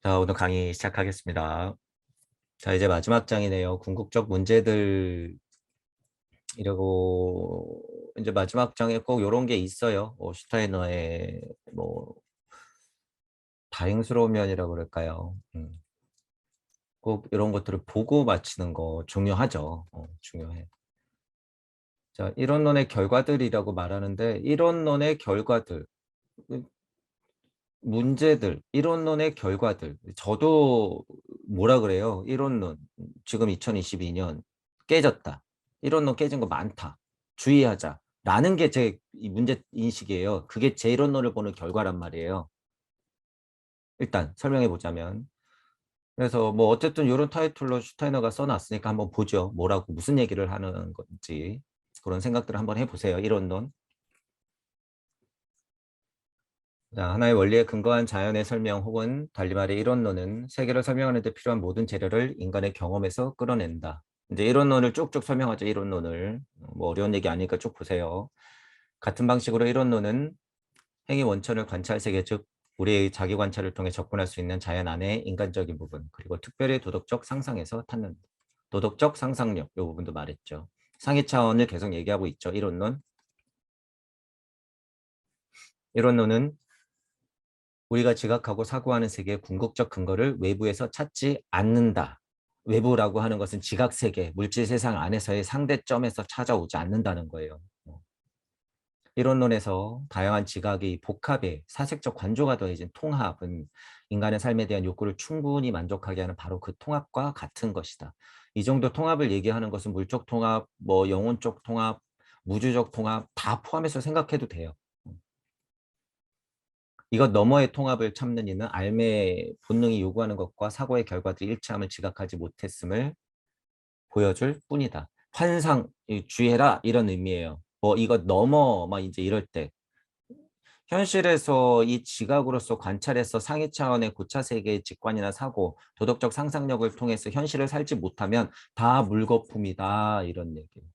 자, 오늘 강의 시작하겠습니다. 자, 이제 마지막 장이네요. 궁극적 문제들 이러고 이제 마지막 장에 꼭 이런 게 있어요. 슈타이너의 뭐 다행스러운 면이라고 그럴까요? 꼭 이런 것들을 보고 마치는 거 중요하죠. 중요해. 자, 이론론의 결과들이라고 말하는데 이론론의 결과들, 그 문제들, 이론론의 결과들. 저도 뭐라 그래요? 이론론. 지금 2022년 깨졌다. 이론론 깨진 거 많다. 주의하자. 라는 게 제 문제 인식이에요. 그게 제 이론론을 보는 결과란 말이에요. 일단 설명해 보자면. 그래서 뭐 어쨌든 이런 타이틀로 슈타이너가 써놨으니까 한번 보죠. 뭐라고 무슨 얘기를 하는 건지. 그런 생각들을 한번 해보세요. 이론론. 자, 하나의 원리에 근거한 자연의 설명 혹은 달리 말해 이론론은 세계를 설명하는 데 필요한 모든 재료를 인간의 경험에서 끌어낸다. 이제 이론론을 쭉쭉 설명하죠. 이론론을. 뭐 어려운 얘기 아니니까 쭉 보세요. 같은 방식으로 이론론은 행위 원천을 관찰 세계, 즉 우리의 자기 관찰을 통해 접근할 수 있는 자연 안의 인간적인 부분, 그리고 특별히 도덕적 상상에서 찾는 도덕적 상상력, 이 부분도 말했죠. 상위 차원을 계속 얘기하고 있죠. 이론론. 이론론은 우리가 지각하고 사고하는 세계의 궁극적 근거를 외부에서 찾지 않는다. 외부라고 하는 것은 지각 세계, 물질 세상 안에서의 상대점에서 찾아오지 않는다는 거예요. 이론론에서 다양한 지각의 복합에 사색적 관조가 더해진 통합은 인간의 삶에 대한 욕구를 충분히 만족하게 하는 바로 그 통합과 같은 것이다. 이 정도 통합을 얘기하는 것은 물적 통합, 뭐 영혼적 통합, 우주적 통합 다 포함해서 생각해도 돼요. 이것 너머의 통합을 참는 이는 알매의 본능이 요구하는 것과 사고의 결과들이 일치함을 지각하지 못했음을 보여줄 뿐이다. 환상, 주의해라 이런 의미예요. 뭐 이것 넘어 막 이제 이럴 때 현실에서 이 지각으로서 관찰해서 상위 차원의 고차 세계의 직관이나 사고, 도덕적 상상력을 통해서 현실을 살지 못하면 다 물거품이다 이런 얘기예요.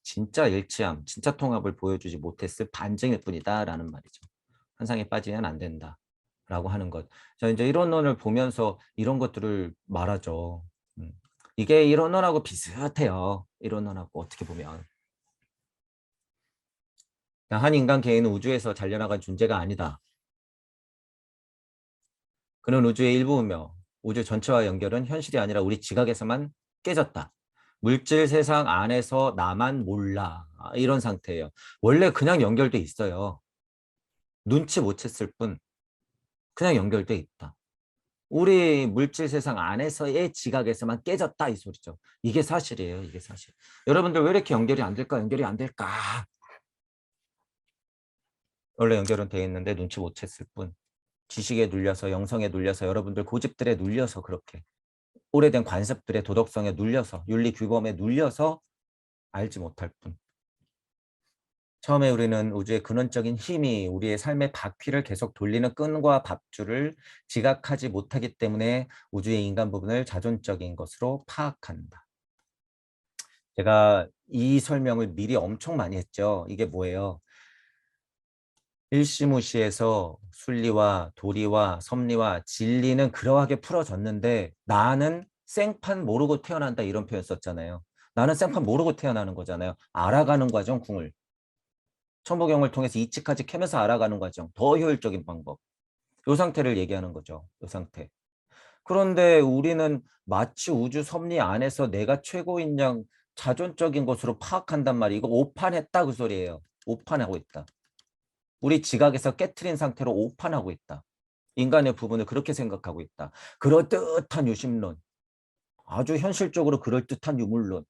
진짜 일치함, 진짜 통합을 보여주지 못했을 반증일 뿐이다 라는 말이죠. 환상에 빠지면 안 된다 라고 하는 것. 자, 이제 이론론을 보면서 이런 것들을 말하죠. 이게 이론론하고 비슷해요. 이론론하고 어떻게 보면. 한 인간 개인은 우주에서 잘려나간 존재가 아니다. 그는 우주의 일부이며 우주 전체와 연결은 현실이 아니라 우리 지각에서만 깨졌다. 물질 세상 안에서 나만 몰라. 이런 상태예요. 원래 그냥 연결돼 있어요. 눈치 못 챘을 뿐 그냥 연결돼 있다. 우리 물질 세상 안에서의 지각에서만 깨졌다 이 소리죠. 이게 사실이에요. 이게 사실. 여러분들 왜 이렇게 연결이 안 될까? 연결이 안 될까? 원래 연결은 돼 있는데 눈치 못 챘을 뿐. 지식에 눌려서 영성에 눌려서 여러분들 고집들에 눌려서 그렇게 오래된 관습들의 도덕성에 눌려서 윤리 규범에 눌려서 알지 못할 뿐. 처음에 우리는 우주의 근원적인 힘이 우리의 삶의 바퀴를 계속 돌리는 끈과 밥줄을 지각하지 못하기 때문에 우주의 인간 부분을 자존적인 것으로 파악한다. 제가 이 설명을 미리 엄청 많이 했죠. 이게 뭐예요? 일시무시에서 순리와 도리와 섭리와 진리는 그러하게 풀어졌는데 나는 생판 모르고 태어난다 이런 표현 썼잖아요. 나는 생판 모르고 태어나는 거잖아요. 알아가는 과정, 궁을. 천부경을 통해서 이치까지 캐면서 알아가는 과정. 더 효율적인 방법. 이 상태를 얘기하는 거죠. 이 상태. 그런데 우리는 마치 우주 섭리 안에서 내가 최고인 양 자존적인 것으로 파악한단 말이에요. 이거 오판했다 그 소리예요. 오판하고 있다. 우리 지각에서 깨트린 상태로 오판하고 있다. 인간의 부분을 그렇게 생각하고 있다. 그럴듯한 유심론. 아주 현실적으로 그럴듯한 유물론.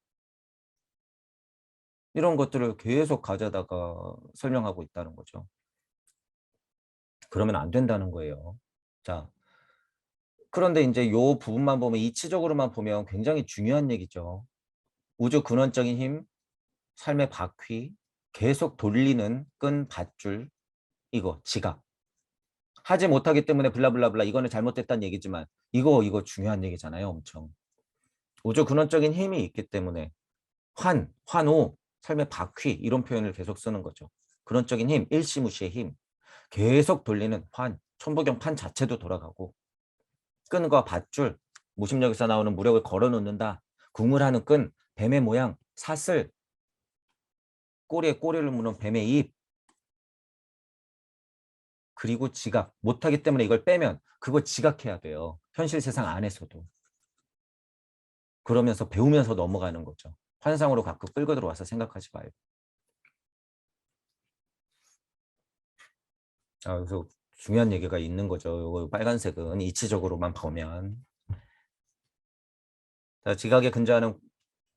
이런 것들을 계속 가져다가 설명하고 있다는 거죠. 그러면 안 된다는 거예요. 자, 그런데 이제 요 부분만 보면 이치적으로만 보면 굉장히 중요한 얘기죠. 우주 근원적인 힘, 삶의 바퀴, 계속 돌리는 끈 밧줄, 이거 지각. 하지 못하기 때문에 블라블라블라 이거는 잘못됐다는 얘기지만 이거 중요한 얘기잖아요. 엄청. 우주 근원적인 힘이 있기 때문에 환호, 삶의 바퀴 이런 표현을 계속 쓰는 거죠. 근원적인 힘, 일시무시의 힘. 계속 돌리는 환. 천부경 판 자체도 돌아가고 끈과 밧줄, 무심력에서 나오는 무력을 걸어 놓는다. 궁을 하는 끈, 뱀의 모양, 사슬, 꼬리에 꼬리를 무는 뱀의 입, 그리고 지각. 못하기 때문에 이걸 빼면 그거 지각해야 돼요. 현실 세상 안에서도. 그러면서 배우면서 넘어가는 거죠. 환상으로 가끔 끌고 들어와서 생각하지 말고. 그래서 중요한 얘기가 있는 거죠. 요거 빨간색은 이치적으로만 보면. 지각에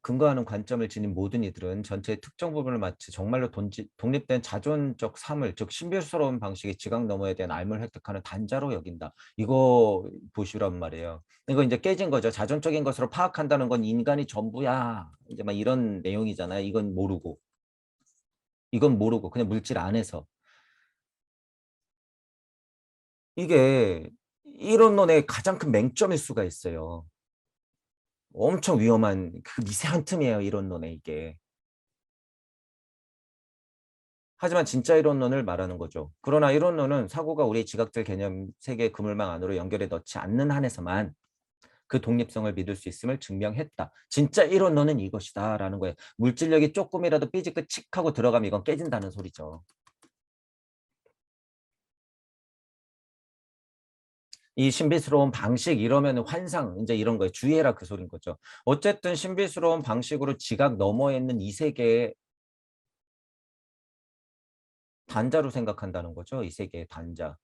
근거하는 관점을 지닌 모든 이들은 전체의 특정 부분을 마치 정말로 독립된 자존적 사물, 즉 신비스러운 방식의 지각 너머에 대한 알을 획득하는 단자로 여긴다. 이거 보시란 말이에요. 이거 이제 깨진 거죠. 자존적인 것으로 파악한다는 건 인간이 전부야. 이제 막 이런 내용이잖아요. 이건 모르고 그냥 물질 안에서. 이게 이론론의 가장 큰 맹점일 수가 있어요. 엄청 위험한 그 미세한 틈이에요. 이론론에 이게. 하지만 진짜 이론론을 말하는 거죠. 그러나 이론론은 사고가 우리 지각들 개념 세계의 그물망 안으로 연결해 넣지 않는 한에서만 그 독립성을 믿을 수 있음을 증명했다. 진짜 이론론은 이것이다 라는 거예요. 물질력이 조금이라도 삐지고 칙하고 들어가면 이건 깨진다는 소리죠. 이 신비스러운 방식 이러면 환상 이제 이런 거예요. 주의해라 그 소린 거죠. 어쨌든 신비스러운 방식으로 지각 너머에 있는 이 세계의 단자로 생각한다는 거죠. 이 세계의 단자.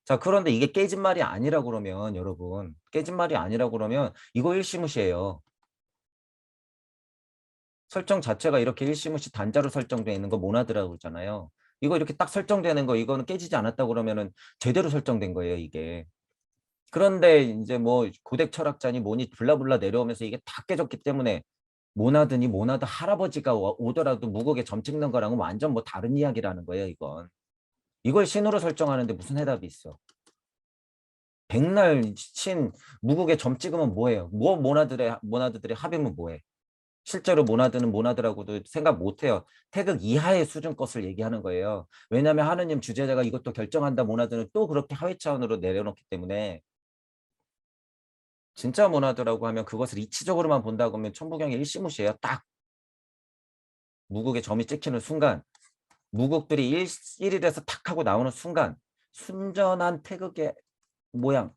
자, 그런데 이게 깨진 말이 아니라 그러면 여러분 깨진 말이 아니라 그러면 이거 일시무시예요. 설정 자체가 이렇게 일시무시 단자로 설정되어 있는 거 모나드라고 그러잖아요. 이거 이렇게 딱 설정되는 거 이거는 깨지지 않았다고 그러면은 제대로 설정된 거예요, 이게. 그런데 이제 뭐 고대 철학자니 뭐니 블라블라 내려오면서 이게 다 깨졌기 때문에 모나드니 모나드 할아버지가 오더라도 무곡에 점 찍는 거랑은 완전 뭐 다른 이야기라는 거예요, 이건. 이걸 신으로 설정하는데 무슨 해답이 있어? 백날 신 무국에 점 찍으면 뭐예요? 뭐 모나드들의 합이면 뭐해? 실제로 모나드는 모나드라고도 생각 못해요. 태극 이하의 수준 것을 얘기하는 거예요. 왜냐하면 하느님 주제자가 이것도 결정한다 모나드는 또 그렇게 하위 차원으로 내려놓기 때문에 진짜 모나드라고 하면 그것을 이치적으로만 본다고 하면 천부경의 일시무시예요. 딱 무국에 점이 찍히는 순간 무국들이 1일에서 탁 하고 나오는 순간 순전한 태극의 모양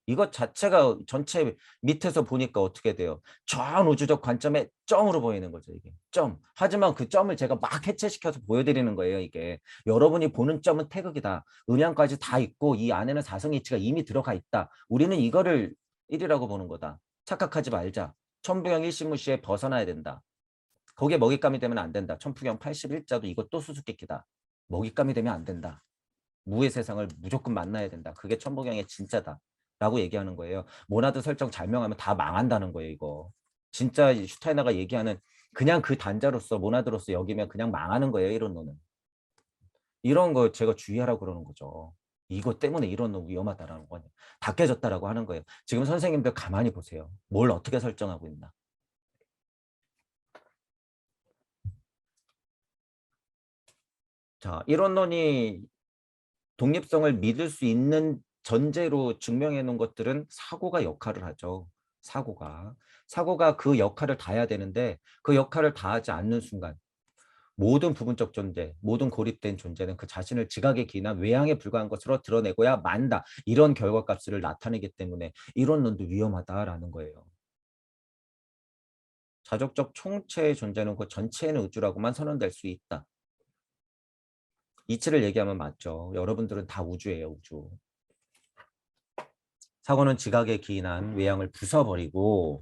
이것 자체가 전체 밑에서 보니까 어떻게 돼요? 전 우주적 관점에 점으로 보이는 거죠, 이게. 점. 하지만 그 점을 제가 막 해체시켜서 보여드리는 거예요, 이게. 여러분이 보는 점은 태극이다. 음양까지 다 있고 이 안에는 사성이치가 이미 들어가 있다. 우리는 이거를 1이라고 보는 거다. 착각하지 말자. 천부경 일시무시에 벗어나야 된다. 거기에 먹잇감이 되면 안 된다. 천부경 81자도 이것도 수수께끼다. 먹잇감이 되면 안 된다. 무의 세상을 무조건 만나야 된다. 그게 천부경의 진짜다. 라고 얘기하는 거예요. 모나드 설정 잘 명하면 다 망한다는 거예요, 이거. 진짜 슈타이너가 얘기하는 그냥 그 단자로서 모나드로서 여기면 그냥 망하는 거예요, 이론론은. 이런 거 제가 주의하라고 그러는 거죠. 이것 때문에 이론론 위험하다라는 거예요. 다 깨졌다라고 하는 거예요. 지금 선생님들 가만히 보세요. 뭘 어떻게 설정하고 있나. 자, 이론론이 독립성을 믿을 수 있는 전제로 증명해 놓은 것들은 사고가 역할을 하죠. 사고가 그 역할을 다해야 되는데 그 역할을 다하지 않는 순간 모든 부분적 존재, 모든 고립된 존재는 그 자신을 지각에 기인한 외향에 불과한 것으로 드러내고야 만다. 이런 결과값을 나타내기 때문에 이론론도 위험하다라는 거예요. 자족적 총체의 존재는 그 전체의 우주라고만 선언될 수 있다. 이치를 얘기하면 맞죠. 여러분들은 다 우주예요, 우주. 사고는 지각에 기인한 외향을 부숴버리고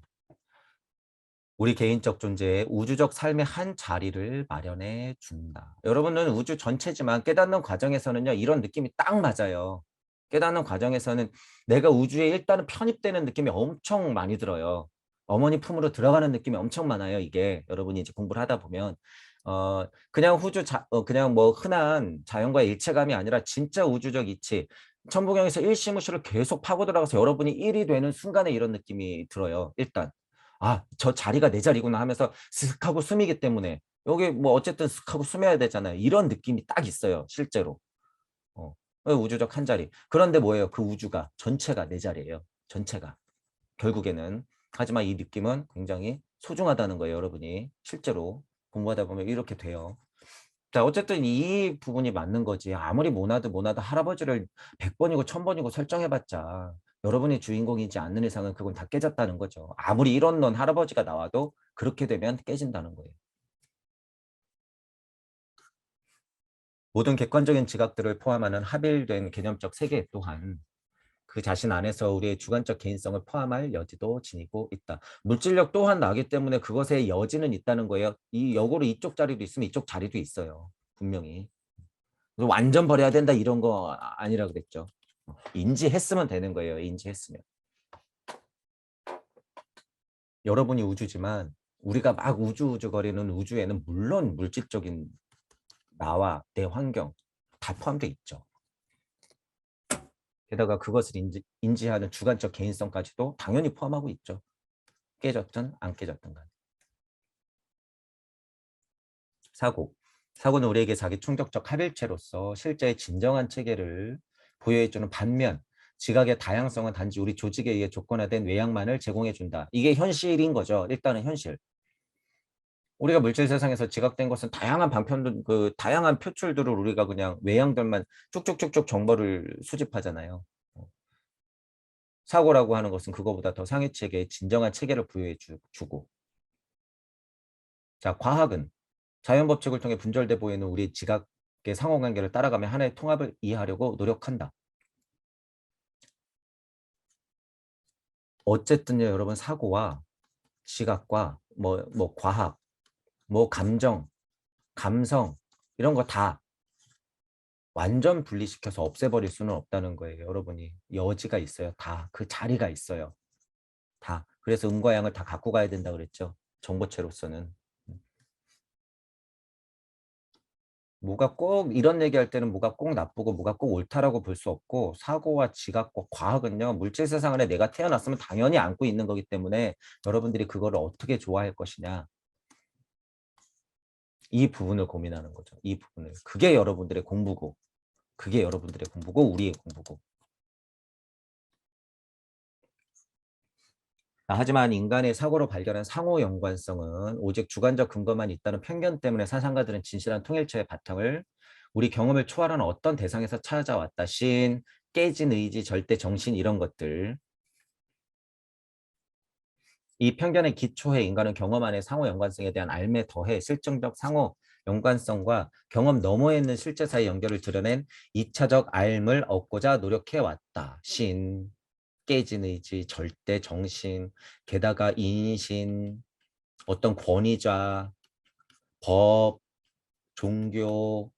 우리 개인적 존재의 우주적 삶의 한 자리를 마련해 준다. 여러분은 우주 전체지만 깨닫는 과정에서는요. 이런 느낌이 딱 맞아요. 깨닫는 과정에서는 내가 우주에 일단은 편입되는 느낌이 엄청 많이 들어요. 어머니 품으로 들어가는 느낌이 엄청 많아요. 이게 여러분이 이제 공부를 하다 보면 그냥 그냥 뭐 흔한 자연과 일체감이 아니라 진짜 우주적 이치. 천부경에서 일시무시를 계속 파고 들어가서 여러분이 1이 되는 순간에 이런 느낌이 들어요. 일단. 저 자리가 내 자리구나 하면서 슥 하고 숨이기 때문에 여기 뭐 어쨌든 슥 하고 숨어야 되잖아요. 이런 느낌이 딱 있어요. 실제로. 우주적 한 자리. 그런데 뭐예요? 그 우주가 전체가 내 자리예요. 전체가. 결국에는. 하지만 이 느낌은 굉장히 소중하다는 거예요. 여러분이 실제로 공부하다 보면 이렇게 돼요. 자, 어쨌든 이 부분이 맞는 거지. 아무리 모나드 할아버지를 100번이고 1000번이고 설정해봤자 여러분이 주인공이지 않는 이상은 그건 다 깨졌다는 거죠. 아무리 이런 넌 할아버지가 나와도 그렇게 되면 깨진다는 거예요. 모든 객관적인 지각들을 포함하는 합일된 개념적 세계 또한 그 자신 안에서 우리의 주관적 개인성을 포함할 여지도 지니고 있다. 물질력 또한 나기 때문에 그것의 여지는 있다는 거예요. 이 역으로 이쪽 자리도 있으면 이쪽 자리도 있어요. 분명히. 완전 버려야 된다 이런 거 아니라 그랬죠. 인지했으면 되는 거예요. 인지했으면. 여러분이 우주지만 우리가 막 우주거리는 우주에는 물론 물질적인 나와 내 환경 다 포함되어 있죠. 게다가 그것을 인지하는 주관적 개인성까지도 당연히 포함하고 있죠. 깨졌든 안 깨졌든 간에. 사고. 사고는 우리에게 자기 충격적 합일체로서 실제의 진정한 체계를 부여해주는 반면 지각의 다양성은 단지 우리 조직에 의해 조건화된 외양만을 제공해준다. 이게 현실인 거죠. 일단은 현실. 우리가 물질 세상에서 지각된 것은 다양한 방편들, 다양한 표출들을 우리가 그냥 외양들만 쭉쭉쭉쭉 정보를 수집하잖아요. 사고라고 하는 것은 그거보다 더 상위 체계에 진정한 체계를 부여해 주고. 자, 과학은 자연 법칙을 통해 분절돼 보이는 우리 지각의 상호관계를 따라가며 하나의 통합을 이해하려고 노력한다. 어쨌든요, 여러분 사고와 지각과 뭐 과학, 뭐 감정, 감성 이런 거 다 완전 분리시켜서 없애버릴 수는 없다는 거예요. 여러분이 여지가 있어요. 다 그 자리가 있어요. 다. 그래서 음과 양을 다 갖고 가야 된다 그랬죠. 정보체로서는. 뭐가 꼭 이런 얘기할 때는 뭐가 꼭 나쁘고 뭐가 꼭 옳다라고 볼 수 없고 사고와 지각과 과학은요. 물질 세상 안에 내가 태어났으면 당연히 안고 있는 거기 때문에 여러분들이 그거를 어떻게 좋아할 것이냐. 이 부분을 고민하는 거죠. 이 부분을. 그게 여러분들의 공부고 그게 여러분들의 공부고 우리의 공부고. 하지만 인간의 사고로 발견한 상호 연관성은 오직 주관적 근거만 있다는 편견 때문에 사상가들은 진실한 통일체의 바탕을 우리 경험을 초월하는 어떤 대상에서 찾아왔다. 신, 깨진 의지, 절대 정신 이런 것들. 이 편견의 기초에 인간은 경험 안의 상호 연관성에 대한 알매 더해 실증적 상호 연관성과 경험 너머에 있는 실제사의 연결을 드러낸 2차적 알을 얻고자 노력해왔다. 신, 깨진 의지, 절대 정신, 게다가 인신, 어떤 권위자, 법, 종교,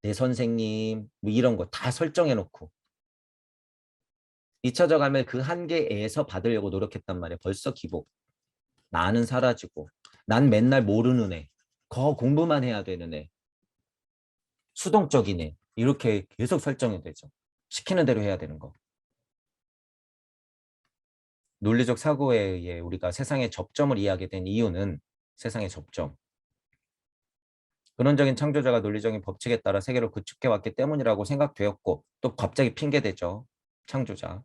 내 선생님 뭐 이런 거 다 설정해 놓고 2차적 알을 그 한계에서 받으려고 노력했단 말이에요. 벌써 기복. 나는 사라지고 난 맨날 모르는 애. 거 공부만 해야 되는 애. 수동적인 애. 이렇게 계속 설정이 되죠. 시키는 대로 해야 되는 거. 논리적 사고에 의해 우리가 세상의 접점을 이해하게 된 이유는 세상의 접점. 근원적인 창조자가 논리적인 법칙에 따라 세계를 구축해왔기 때문이라고 생각되었고 또 갑자기 핑계대죠. 창조자.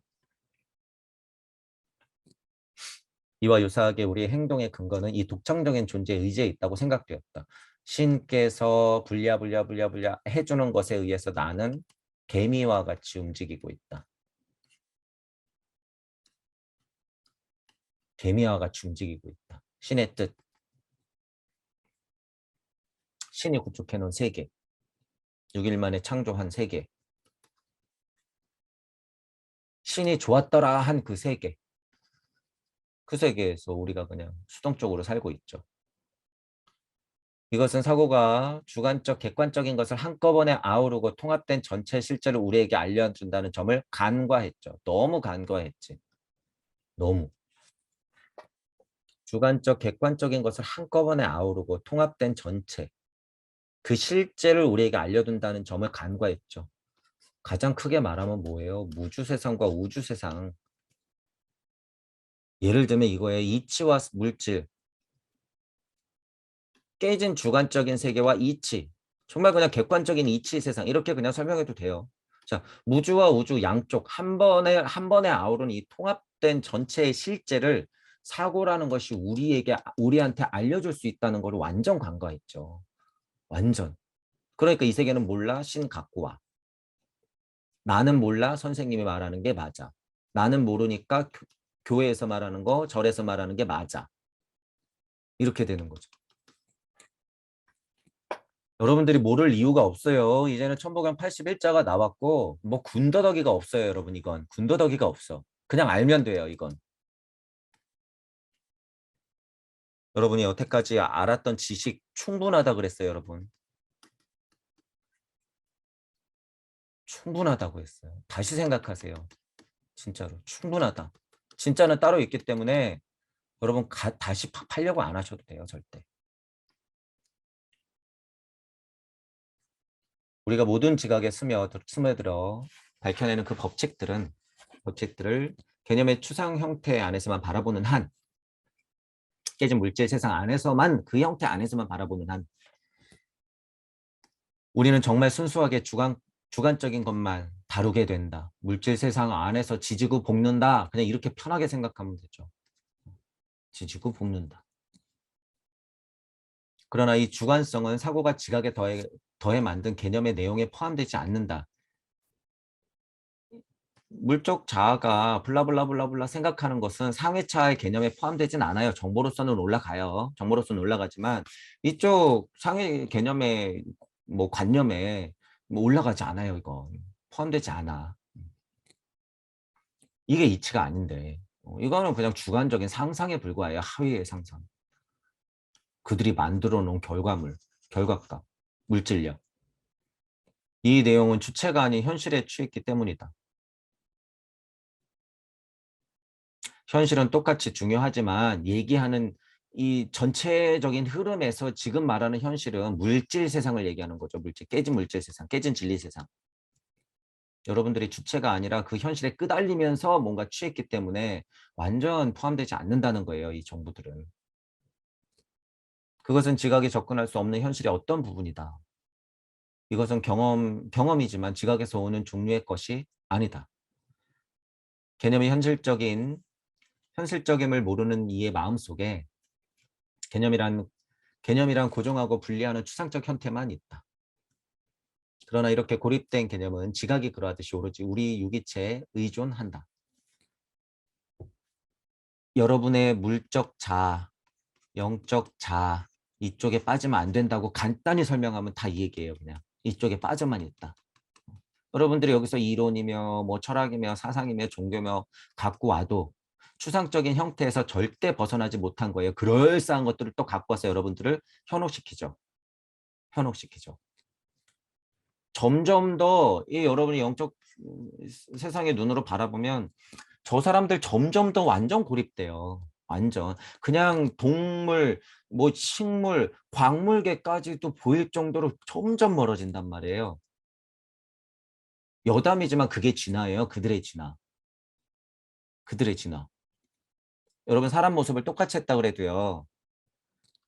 이와 유사하게 우리의 행동의 근거는 이 독창적인 존재의 의지에 있다고 생각되었다. 신께서 분랴 해주는 것에 의해서 나는 개미와 같이 움직이고 있다. 개미와 같이 움직이고 있다. 신의 뜻. 신이 구축해놓은 세계. 6일 만에 창조한 세계. 신이 좋았더라 한 그 세계. 그 세계에서 우리가 그냥 수동적으로 살고 있죠. 이것은 사고가 주관적, 객관적인 것을 한꺼번에 아우르고 통합된 전체 실제를 우리에게 알려준다는 점을 간과했죠. 너무 간과했지. 너무. 주관적, 객관적인 것을 한꺼번에 아우르고 통합된 전체. 그 실제를 우리에게 알려준다는 점을 간과했죠. 가장 크게 말하면 뭐예요? 무주세상과 우주세상. 예를 들면 이거에 이치와 물질, 깨진 주관적인 세계와 이치, 정말 그냥 객관적인 이치 세상 이렇게 그냥 설명해도 돼요. 자, 무주와 우주 양쪽 한 번에 아우르는 이 통합된 전체의 실제를 사고라는 것이 우리한테 알려줄 수 있다는 걸 완전 간과했죠. 완전. 그러니까 이 세계는 몰라, 신 갖고 와. 나는 몰라, 선생님이 말하는 게 맞아. 나는 모르니까 교회에서 말하는 거, 절에서 말하는 게 맞아. 이렇게 되는 거죠. 여러분들이 모를 이유가 없어요. 이제는 천복경 81자가 나왔고 뭐 군더더기가 없어요, 여러분. 이건 군더더기가 없어. 그냥 알면 돼요, 이건. 여러분이 여태까지 알았던 지식 충분하다 그랬어요, 여러분. 충분하다고 했어요. 다시 생각하세요. 진짜로 충분하다. 진짜는 따로 있기 때문에 여러분 다시 팔려고 안 하셔도 돼요, 절대. 우리가 모든 지각에 스며들어 밝혀내는 그 법칙들을 개념의 추상 형태 안에서만 바라보는 한, 깨진 물질 세상 안에서만, 그 형태 안에서만 바라보는 한, 우리는 정말 순수하게 주관적인 것만 다루게 된다. 물질 세상 안에서 지지고 볶는다. 그냥 이렇게 편하게 생각하면 되죠. 지지고 볶는다. 그러나 이 주관성은 사고가 지각에 더해 만든 개념의 내용에 포함되지 않는다. 물적 자아가 블라블라블라블라 생각하는 것은 상회차의 개념에 포함되진 않아요. 정보로서는 올라가요. 정보로서는 올라가지만 이쪽 상회 개념의 뭐 관념에 뭐 올라가지 않아요. 이거 포함되지 않아. 이게 이치가 아닌데 이거는 그냥 주관적인 상상에 불과해요. 하위의 상상. 그들이 만들어 놓은 결과값, 물질력. 이 내용은 주체가 아닌 현실에 취했기 때문이다. 현실은 똑같이 중요하지만 얘기하는 이 전체적인 흐름에서 지금 말하는 현실은 물질 세상을 얘기하는 거죠. 깨진 물질 세상, 깨진 진리 세상. 여러분들이 주체가 아니라 그 현실에 끄달리면서 뭔가 취했기 때문에 완전 포함되지 않는다는 거예요. 이 정보들은. 그것은 지각에 접근할 수 없는 현실의 어떤 부분이다. 이것은 경험이지만 지각에서 오는 종류의 것이 아니다. 개념이 현실적임을 모르는 이의 마음속에 개념이란 고정하고 분리하는 추상적 형태만 있다. 그러나 이렇게 고립된 개념은 지각이 그러하듯이 오로지 우리 유기체에 의존한다. 여러분의 물적 자아, 영적 자아 이쪽에 빠지면 안 된다고 간단히 설명하면 다 이 얘기예요. 그냥 이쪽에 빠져만 있다. 여러분들이 여기서 이론이며 뭐 철학이며 사상이며 종교며 갖고 와도 추상적인 형태에서 절대 벗어나지 못한 거예요. 그럴싸한 것들을 또 갖고 와서 여러분들을 현혹시키죠. 현혹시키죠. 점점 더 이 여러분이 영적 세상의 눈으로 바라보면 저 사람들 점점 더 완전 고립돼요. 완전. 그냥 동물, 뭐 식물, 광물계까지도 보일 정도로 점점 멀어진단 말이에요. 여담이지만 그게 진화예요. 그들의 진화. 그들의 진화. 여러분 사람 모습을 똑같이 했다 그래도요.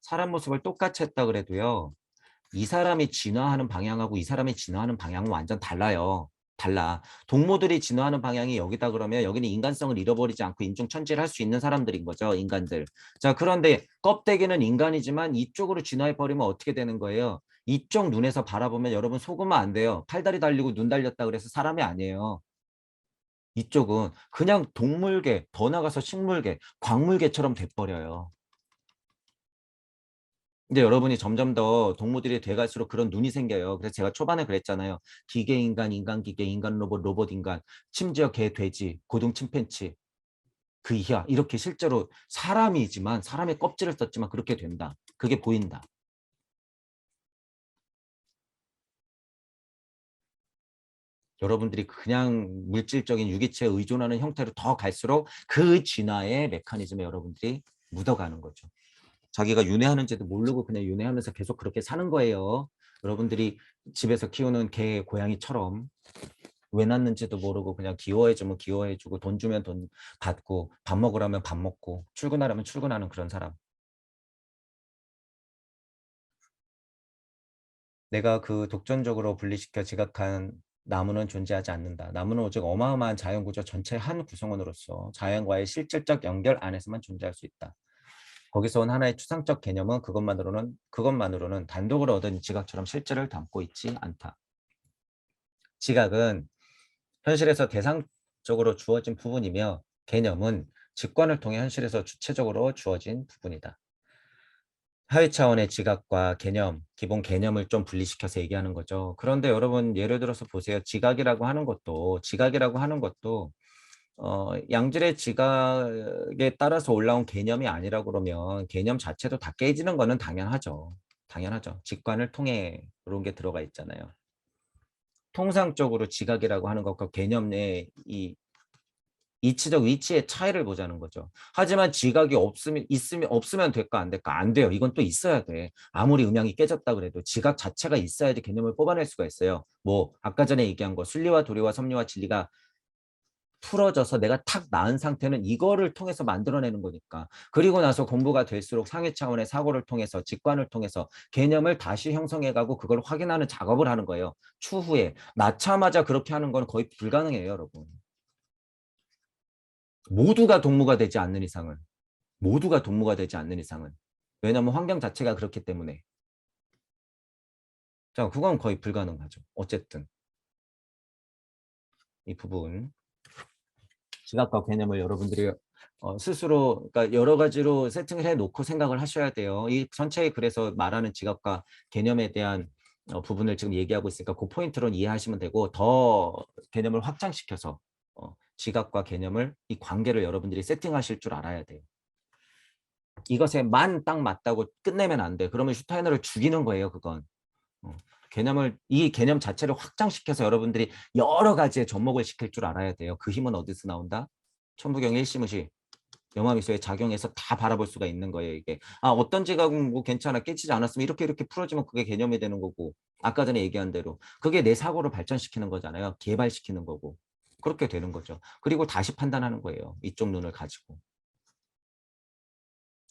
사람 모습을 똑같이 했다 그래도요. 이 사람이 진화하는 방향하고 이 사람이 진화하는 방향은 완전 달라요. 달라. 동물들이 진화하는 방향이 여기다 그러면 여기는 인간성을 잃어버리지 않고 인중천지를 할 수 있는 사람들인 거죠. 인간들. 자, 그런데 껍데기는 인간이지만 이쪽으로 진화해버리면 어떻게 되는 거예요? 이쪽 눈에서 바라보면 여러분 속으면 안 돼요. 팔다리 달리고 눈 달렸다 그래서 사람이 아니에요. 이쪽은 그냥 동물계, 더 나가서 식물계, 광물계처럼 돼버려요. 근데 여러분이 점점 더 동물들이 돼갈수록 그런 눈이 생겨요. 그래서 제가 초반에 그랬잖아요. 기계 인간, 인간 기계, 인간 로봇, 로봇 인간, 심지어 개, 돼지, 고등 침팬치, 그 이하 이렇게 실제로 사람이지만 사람의 껍질을 썼지만 그렇게 된다. 그게 보인다. 여러분들이 그냥 물질적인 유기체에 의존하는 형태로 더 갈수록 그 진화의 메커니즘에 여러분들이 묻어가는 거죠. 자기가 윤회하는지도 모르고 그냥 윤회하면서 계속 그렇게 사는 거예요. 여러분들이 집에서 키우는 개, 고양이처럼 왜 낳는지도 모르고 그냥 귀여워해주면 귀여워해주고 돈 주면 돈 받고 밥 먹으라면 밥 먹고 출근하라면 출근하는 그런 사람. 내가 그 독점적으로 분리시켜 지각한 나무는 존재하지 않는다. 나무는 오직 어마어마한 자연구조 전체의 한 구성원으로서 자연과의 실질적 연결 안에서만 존재할 수 있다. 거기서 온 하나의 추상적 개념은 그것만으로는 단독으로 얻은 지각처럼 실제를 담고 있지 않다. 지각은 현실에서 대상적으로 주어진 부분이며 개념은 직관을 통해 현실에서 주체적으로 주어진 부분이다. 하위 차원의 지각과 개념, 기본 개념을 좀 분리시켜서 얘기하는 거죠. 그런데 여러분 예를 들어서 보세요. 지각이라고 하는 것도 양질의 지각에 따라서 올라온 개념이 아니라 그러면 개념 자체도 다 깨지는 거는 당연하죠. 당연하죠. 직관을 통해 그런 게 들어가 있잖아요. 통상적으로 지각이라고 하는 것과 개념의 이 이치적 위치의 차이를 보자는 거죠. 하지만 지각이 없으면 될까 안 될까? 안 돼요. 이건 또 있어야 돼. 아무리 음양이 깨졌다 그래도 지각 자체가 있어야지 개념을 뽑아낼 수가 있어요. 뭐 아까 전에 얘기한 거 순리와 도리와 섭리와 진리가 풀어져서 내가 탁 나은 상태는 이거를 통해서 만들어내는 거니까. 그리고 나서 공부가 될수록 상위 차원의 사고를 통해서 직관을 통해서 개념을 다시 형성해가고 그걸 확인하는 작업을 하는 거예요. 추후에. 낳자마자 그렇게 하는 건 거의 불가능해요, 여러분. 모두가 동무가 되지 않는 이상은. 모두가 동무가 되지 않는 이상은. 왜냐하면 환경 자체가 그렇기 때문에. 자, 그건 거의 불가능하죠. 어쨌든 이 부분. 지각과 개념을 여러분들이 스스로 그러니까 여러 가지로 세팅을 해놓고 생각을 하셔야 돼요. 이 전체에 그래서 말하는 지각과 개념에 대한 부분을 지금 얘기하고 있으니까 그 포인트로 이해하시면 되고 더 개념을 확장시켜서 지각과 개념을 이 관계를 여러분들이 세팅하실 줄 알아야 돼요. 이것에만 딱 맞다고 끝내면 안 돼. 그러면 슈타이너를 죽이는 거예요, 그건. 이 개념 자체를 확장시켜서 여러분들이 여러 가지의 접목을 시킬 줄 알아야 돼요. 그 힘은 어디서 나온다? 천부경 일시무시 영화미소에 작용해서 다 바라볼 수가 있는 거예요, 이게. 어떤 지각은 뭐 괜찮아. 깨지지 않았으면 이렇게 풀어지면 그게 개념이 되는 거고. 아까 전에 얘기한 대로. 그게 내 사고를 발전시키는 거잖아요. 개발시키는 거고. 그렇게 되는 거죠. 그리고 다시 판단하는 거예요. 이쪽 눈을 가지고.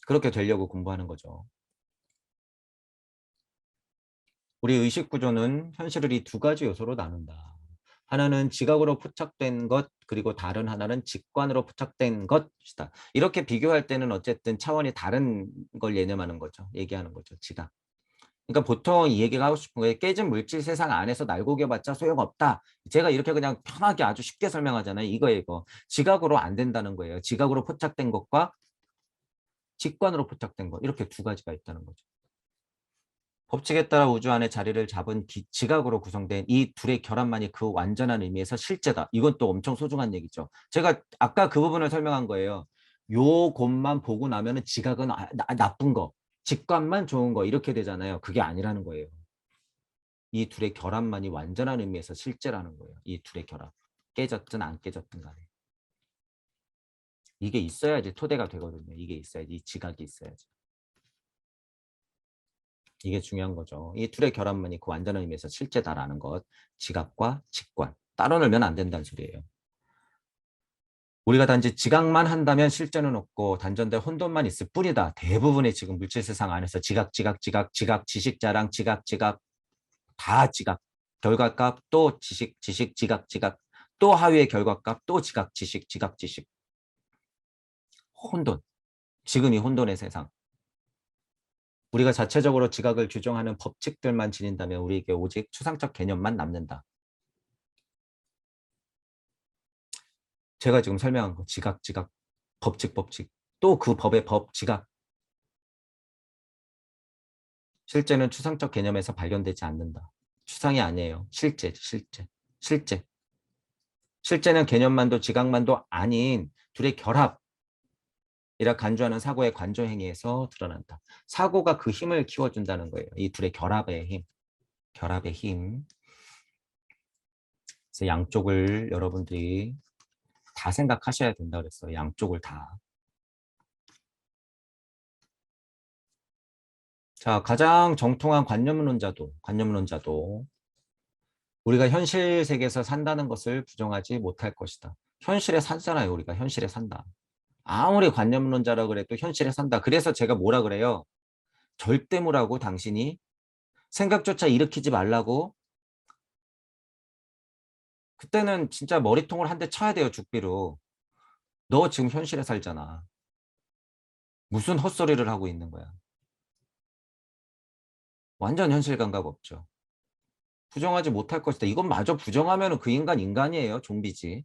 그렇게 되려고 공부하는 거죠. 우리 의식 구조는 현실을 이 두 가지 요소로 나눈다. 하나는 지각으로 포착된 것, 그리고 다른 하나는 직관으로 포착된 것이다. 이렇게 비교할 때는 어쨌든 차원이 다른 걸 얘기하는 거죠. 얘기하는 거죠. 지각. 그러니까 보통 이 얘기가 하고 싶은 거예요. 깨진 물질 세상 안에서 날고겨봤자 소용없다. 제가 이렇게 그냥 편하게 아주 쉽게 설명하잖아요. 이거. 지각으로 안 된다는 거예요. 지각으로 포착된 것과 직관으로 포착된 것. 이렇게 두 가지가 있다는 거죠. 법칙에 따라 우주 안에 자리를 잡은 지각으로 구성된 이 둘의 결합만이 그 완전한 의미에서 실제다. 이건 또 엄청 소중한 얘기죠. 제가 아까 그 부분을 설명한 거예요. 요 것만 보고 나면은 지각은 나쁜 거, 직관만 좋은 거 이렇게 되잖아요. 그게 아니라는 거예요. 이 둘의 결합만이 완전한 의미에서 실제라는 거예요. 이 둘의 결합. 깨졌든 안 깨졌든 간에. 이게 있어야지 토대가 되거든요. 이게 있어야지. 이 지각이 있어야지. 이게 중요한 거죠. 이 둘의 결합만이 그 완전한 의미에서 실제다라는 것. 지각과 직관. 따로 놀면 안 된다는 소리예요. 우리가 단지 지각만 한다면 실제는 없고 단전된 혼돈만 있을 뿐이다. 대부분의 지금 물질 세상 안에서 지각, 지식 자랑, 지각, 다 지각. 결과값 또 지식, 지각, 또 하위의 결과값 또 지각, 지식. 혼돈. 지금 이 혼돈의 세상. 우리가 자체적으로 지각을 규정하는 법칙들만 지닌다면 우리에게 오직 추상적 개념만 남는다. 제가 지금 설명한 거 지각, 법칙. 또 그 법의 지각. 실제는 추상적 개념에서 발견되지 않는다. 추상이 아니에요. 실제. 실제는 개념만도 지각만도 아닌 둘의 결합이라 간주하는 사고의 관조 행위에서 드러난다. 사고가 그 힘을 키워준다는 거예요. 이 둘의 결합의 힘. 그래서 양쪽을 여러분들이 다 생각하셔야 된다 그랬어요. 양쪽을 다. 자, 가장 정통한 관념론자도 우리가 현실 세계에서 산다는 것을 부정하지 못할 것이다. 현실에 살잖아요. 우리가 현실에 산다. 아무리 관념론자라 그래도 현실에 산다. 그래서 제가 뭐라 그래요? 절대무라고 당신이 생각조차 일으키지 말라고 그때는 진짜 머리통을 한 대 쳐야 돼요, 죽비로. 너 지금 현실에 살잖아. 무슨 헛소리를 하고 있는 거야. 완전 현실 감각 없죠. 부정하지 못할 것이다. 이건 마저 부정하면 그 인간 인간이에요. 좀비지.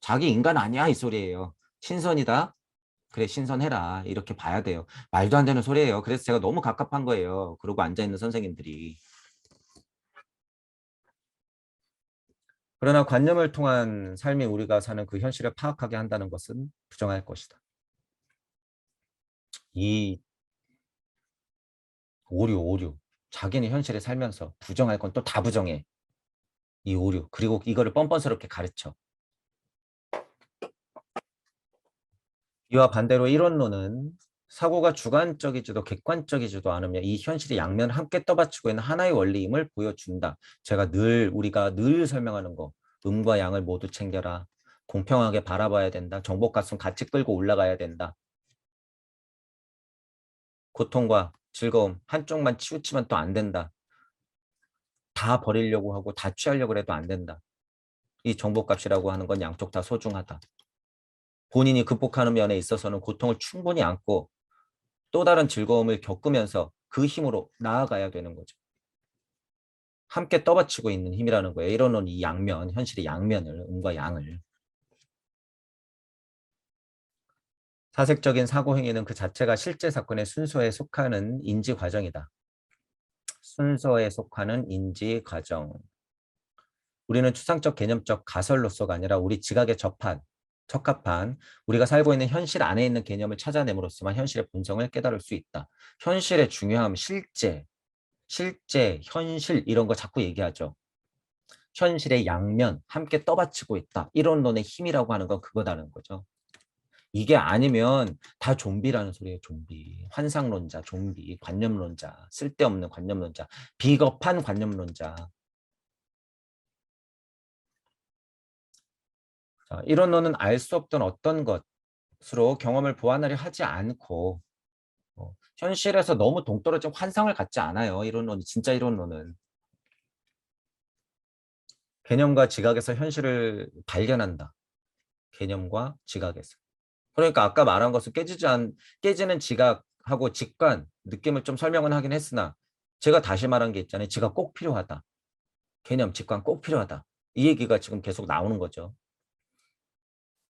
자기 인간 아니야 이 소리예요. 신선이다. 그래 신선해라. 이렇게 봐야 돼요. 말도 안 되는 소리예요. 그래서 제가 너무 갑갑한 거예요. 그러고 앉아있는 선생님들이. 그러나 관념을 통한 삶이 우리가 사는 그 현실을 파악하게 한다는 것은 부정할 것이다. 이 오류. 자기는 현실에 살면서 부정할 건 또 다 부정해. 이 오류. 그리고 이거를 뻔뻔스럽게 가르쳐. 이와 반대로 이론론은 사고가 주관적이지도 객관적이지도 않으며 이 현실의 양면을 함께 떠받치고 있는 하나의 원리임을 보여준다. 우리가 늘 설명하는 거. 음과 양을 모두 챙겨라. 공평하게 바라봐야 된다. 정복가슴 같이 끌고 올라가야 된다. 고통과 즐거움 한쪽만 치우치면 또 안 된다. 다 버리려고 하고 다 취하려고 해도 안 된다. 이 정복값이라고 하는 건 양쪽 다 소중하다. 본인이 극복하는 면에 있어서는 고통을 충분히 안고 또 다른 즐거움을 겪으면서 그 힘으로 나아가야 되는 거죠. 함께 떠받치고 있는 힘이라는 거예요. 이런 이 양면, 현실의 양면을, 음과 양을. 사색적인 사고 행위는 그 자체가 실제 사건의 순서에 속하는 인지 과정이다. 순서에 속하는 인지 과정. 우리는 추상적 개념적 가설로서가 아니라 우리 지각에 적합한 우리가 살고 있는 현실 안에 있는 개념을 찾아냄으로써만 현실의 본성을 깨달을 수 있다. 현실의 중요함, 실제, 현실 이런 거 자꾸 얘기하죠. 현실의 양면 함께 떠받치고 있다. 이론론의 힘이라고 하는 건 그거다는 거죠. 이게 아니면 다 좀비라는 소리예요. 좀비. 환상론자, 좀비, 관념론자, 쓸데없는 관념론자, 비겁한 관념론자. 자, 이론론은 알 수 없던 어떤 것으로 경험을 보완하려 하지 않고 현실에서 너무 동떨어진 환상을 갖지 않아요. 이론론이 진짜 이론론은. 개념과 지각에서 현실을 발견한다. 개념과 지각에서. 그러니까 아까 말한 것은 깨지는 지각하고 직관, 느낌을 좀 설명은 하긴 했으나 제가 다시 말한 게 있잖아요. 지각 꼭 필요하다. 개념, 직관 꼭 필요하다. 이 얘기가 지금 계속 나오는 거죠.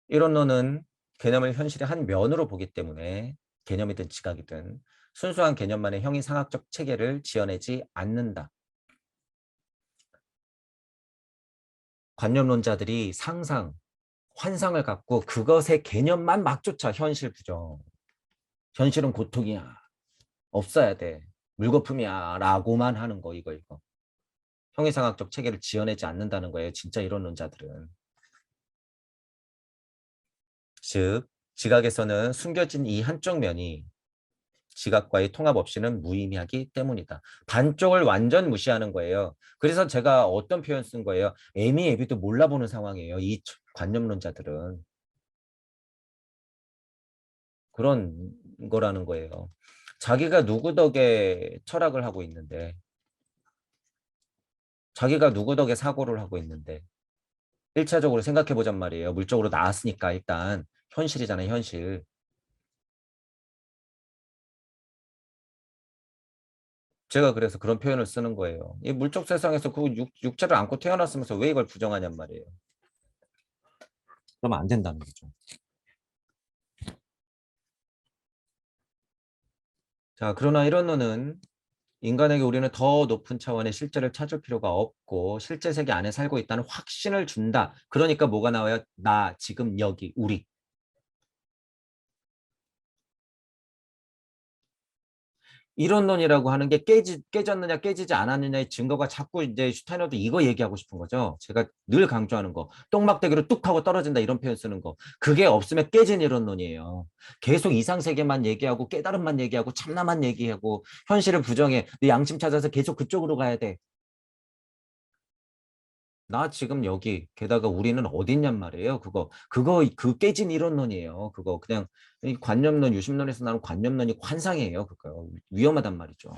이론론은 개념을 현실의 한 면으로 보기 때문에 개념이든 지각이든 순수한 개념만의 형이상학적 체계를 지어내지 않는다. 관념론자들이 환상을 갖고 그것의 개념만 막 쫓아 현실 부정. 현실은 고통이야. 없어야 돼. 물거품이야. 라고만 하는 거 이거. 형이상학적 체계를 지어내지 않는다는 거예요. 진짜 이론론자들은. 즉 지각에서는 숨겨진 이 한쪽 면이 지각과의 통합 없이는 무의미하기 때문이다. 반쪽을 완전 무시하는 거예요. 그래서 제가 어떤 표현 쓴 거예요. 애미애비도 몰라보는 상황이에요. 이 관념론자들은. 그런 거라는 거예요. 자기가 누구 덕에 철학을 하고 있는데 자기가 누구 덕에 사고를 하고 있는데 1차적으로 생각해 보잔 말이에요. 물적으로 나왔으니까 일단 현실이잖아요. 현실. 제가 그래서 그런 표현을 쓰는 거예요. 이 물적 세상에서 그 육체를 안고 태어났으면서 왜 이걸 부정하냔 말이에요. 그러면 안 된다는 거죠. 자, 그러나 이런 논은 인간에게 우리는 더 높은 차원의 실제를 찾을 필요가 없고 실제 세계 안에 살고 있다는 확신을 준다. 그러니까 뭐가 나와요? 나, 지금, 여기, 우리. 이론론이라고 하는 게 깨졌느냐 깨지지 않았느냐의 증거가 자꾸 이제 슈타이너도 이거 얘기하고 싶은 거죠. 제가 늘 강조하는 거. 똥막대기로 뚝 하고 떨어진다 이런 표현 쓰는 거. 그게 없으면 깨진 이론론이에요. 계속 이상세계만 얘기하고 깨달음만 얘기하고 참나만 얘기하고 현실을 부정해. 내 양심 찾아서 계속 그쪽으로 가야 돼. 나 지금 여기 게다가 우리는 어디 있냔 말이에요. 그 깨진 이론론이에요. 그거 그냥 이 관념론 유심론에서 나오는 관념론이 환상이에요. 그거 위험하단 말이죠.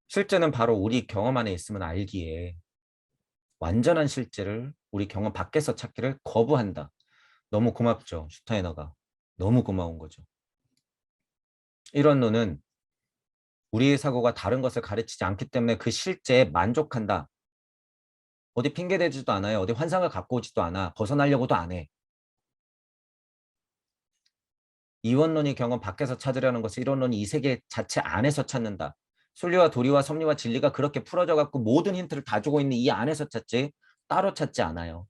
실제는 바로 우리 경험 안에 있으면 알기에 완전한 실제를 우리 경험 밖에서 찾기를 거부한다. 너무 고맙죠. 슈타이너가. 너무 고마운 거죠. 이런 논은 우리의 사고가 다른 것을 가르치지 않기 때문에 그 실제에 만족한다. 어디 핑계대지도 않아요. 어디 환상을 갖고 오지도 않아. 벗어나려고도 안 해. 이원론이 경험 밖에서 찾으려는 것을 이원론이 이 세계 자체 안에서 찾는다. 순리와 도리와 섭리와 진리가 그렇게 풀어져 갖고 모든 힌트를 다 주고 있는 이 안에서 찾지 따로 찾지 않아요.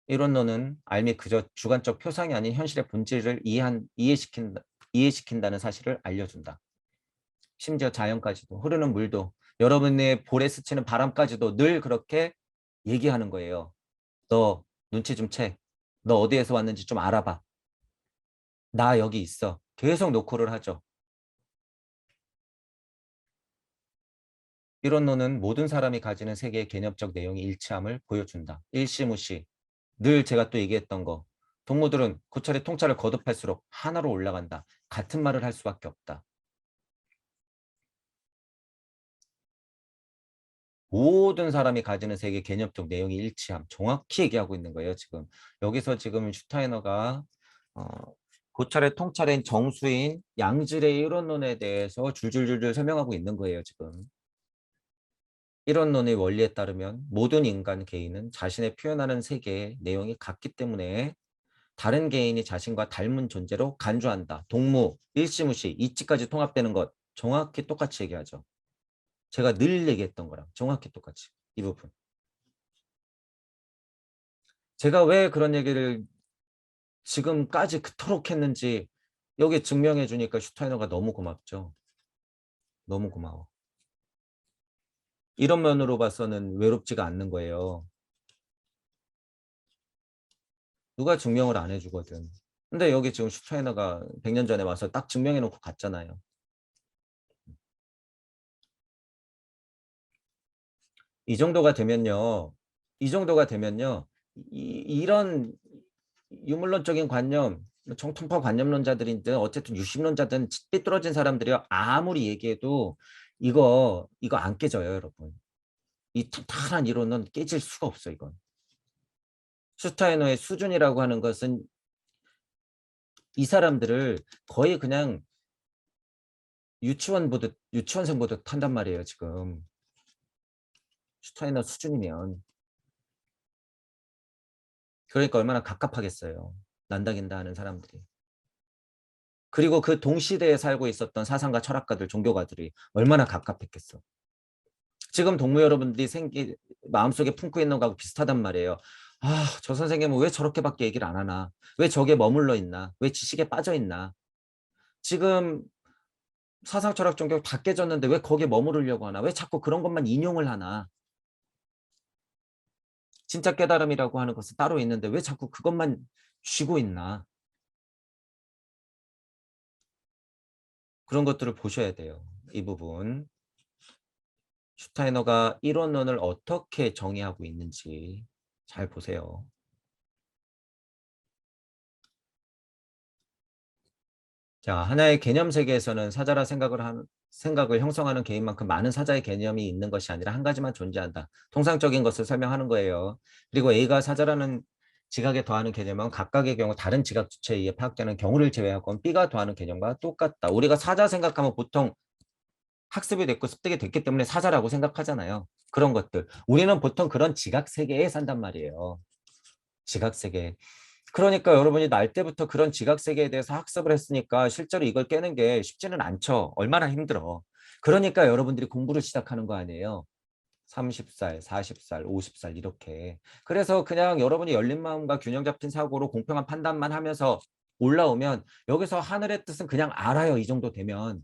이론론은 알미 그저 주관적 표상이 아닌 현실의 본질을 이해시킨다는 사실을 알려준다. 심지어 자연까지도 흐르는 물도 여러분의 볼에 스치는 바람까지도 늘 그렇게 얘기하는 거예요. 너 눈치 좀 채. 너 어디에서 왔는지 좀 알아봐. 나 여기 있어. 계속 노크를 하죠. 이론론은 모든 사람이 가지는 세계의 개념적 내용이 일치함을 보여준다. 일시무시. 늘 제가 또 얘기했던 거. 동무들은 고철의 통찰을 거듭할수록 하나로 올라간다. 같은 말을 할 수밖에 없다. 모든 사람이 가지는 세계 개념적 내용이 일치함. 정확히 얘기하고 있는 거예요, 지금. 여기서 지금 슈타이너가 어, 고철의 통찰인 정수인 양질의 이론론에 대해서 줄줄줄줄 설명하고 있는 거예요, 지금. 이론론의 원리에 따르면 모든 인간 개인은 자신의 표현하는 세계의 내용이 같기 때문에 다른 개인이 자신과 닮은 존재로 간주한다. 동무, 일시무시, 이치까지 통합되는 것 정확히 똑같이 얘기하죠. 제가 늘 얘기했던 거랑 정확히 똑같이 이 부분. 제가 왜 그런 얘기를 지금까지 그토록 했는지 여기 증명해 주니까 슈타이너가 너무 고맙죠. 너무 고마워. 이런 면으로 봐서는 외롭지가 않는 거예요. 누가 증명을 안 해주거든. 근데 여기 지금 슈타이너가 100년 전에 와서 딱 증명해 놓고 갔잖아요. 이 정도가 되면요. 이 정도가 되면요. 이런 유물론적인 관념, 정통파 관념론자들인데 어쨌든 유심론자든 삐뚤어진 사람들이 아무리 얘기해도 이거 안 깨져요, 여러분. 이 탄탄한 이론은 깨질 수가 없어, 이건. 슈타이너의 수준이라고 하는 것은 이 사람들을 거의 그냥 유치원생 보듯 한단 말이에요, 지금. 슈타이너 수준이면. 그러니까 얼마나 갑갑하겠어요. 난다긴다 하는 사람들이. 그리고 그 동시대에 살고 있었던 사상가, 철학가들, 종교가들이 얼마나 갑갑했겠어. 지금 동무 여러분들이 마음속에 품고 있는 거하고 비슷하단 말이에요. 아, 저 선생님은 왜 저렇게밖에 얘기를 안 하나? 왜 저게 머물러 있나? 왜 지식에 빠져 있나? 지금 사상, 철학, 종교 다 깨졌는데 왜 거기에 머무르려고 하나? 왜 자꾸 그런 것만 인용을 하나? 진짜 깨달음이라고 하는 것은 따로 있는데 왜 자꾸 그것만 쥐고 있나? 그런 것들을 보셔야 돼요. 이 부분. 슈타이너가 이론론을 어떻게 정의하고 있는지 잘 보세요. 자, 하나의 개념 세계에서는 사자라 생각을 형성하는 개인만큼 많은 사자의 개념이 있는 것이 아니라 한 가지만 존재한다. 통상적인 것을 설명하는 거예요. 그리고 A가 사자라는 지각에 더하는 개념은 각각의 경우 다른 지각 주체에 의해 파악되는 경우를 제외하고 B가 더하는 개념과 똑같다. 우리가 사자 생각하면 보통 학습이 됐고 습득이 됐기 때문에 사자라고 생각하잖아요. 그런 것들. 우리는 보통 그런 지각 세계에 산단 말이에요. 지각 세계. 그러니까 여러분이 날 때부터 그런 지각 세계에 대해서 학습을 했으니까 실제로 이걸 깨는 게 쉽지는 않죠. 얼마나 힘들어. 그러니까 여러분들이 공부를 시작하는 거 아니에요. 30살, 40살, 50살 이렇게. 그래서 그냥 여러분이 열린 마음과 균형 잡힌 사고로 공평한 판단만 하면서 올라오면 여기서 하늘의 뜻은 그냥 알아요. 이 정도 되면.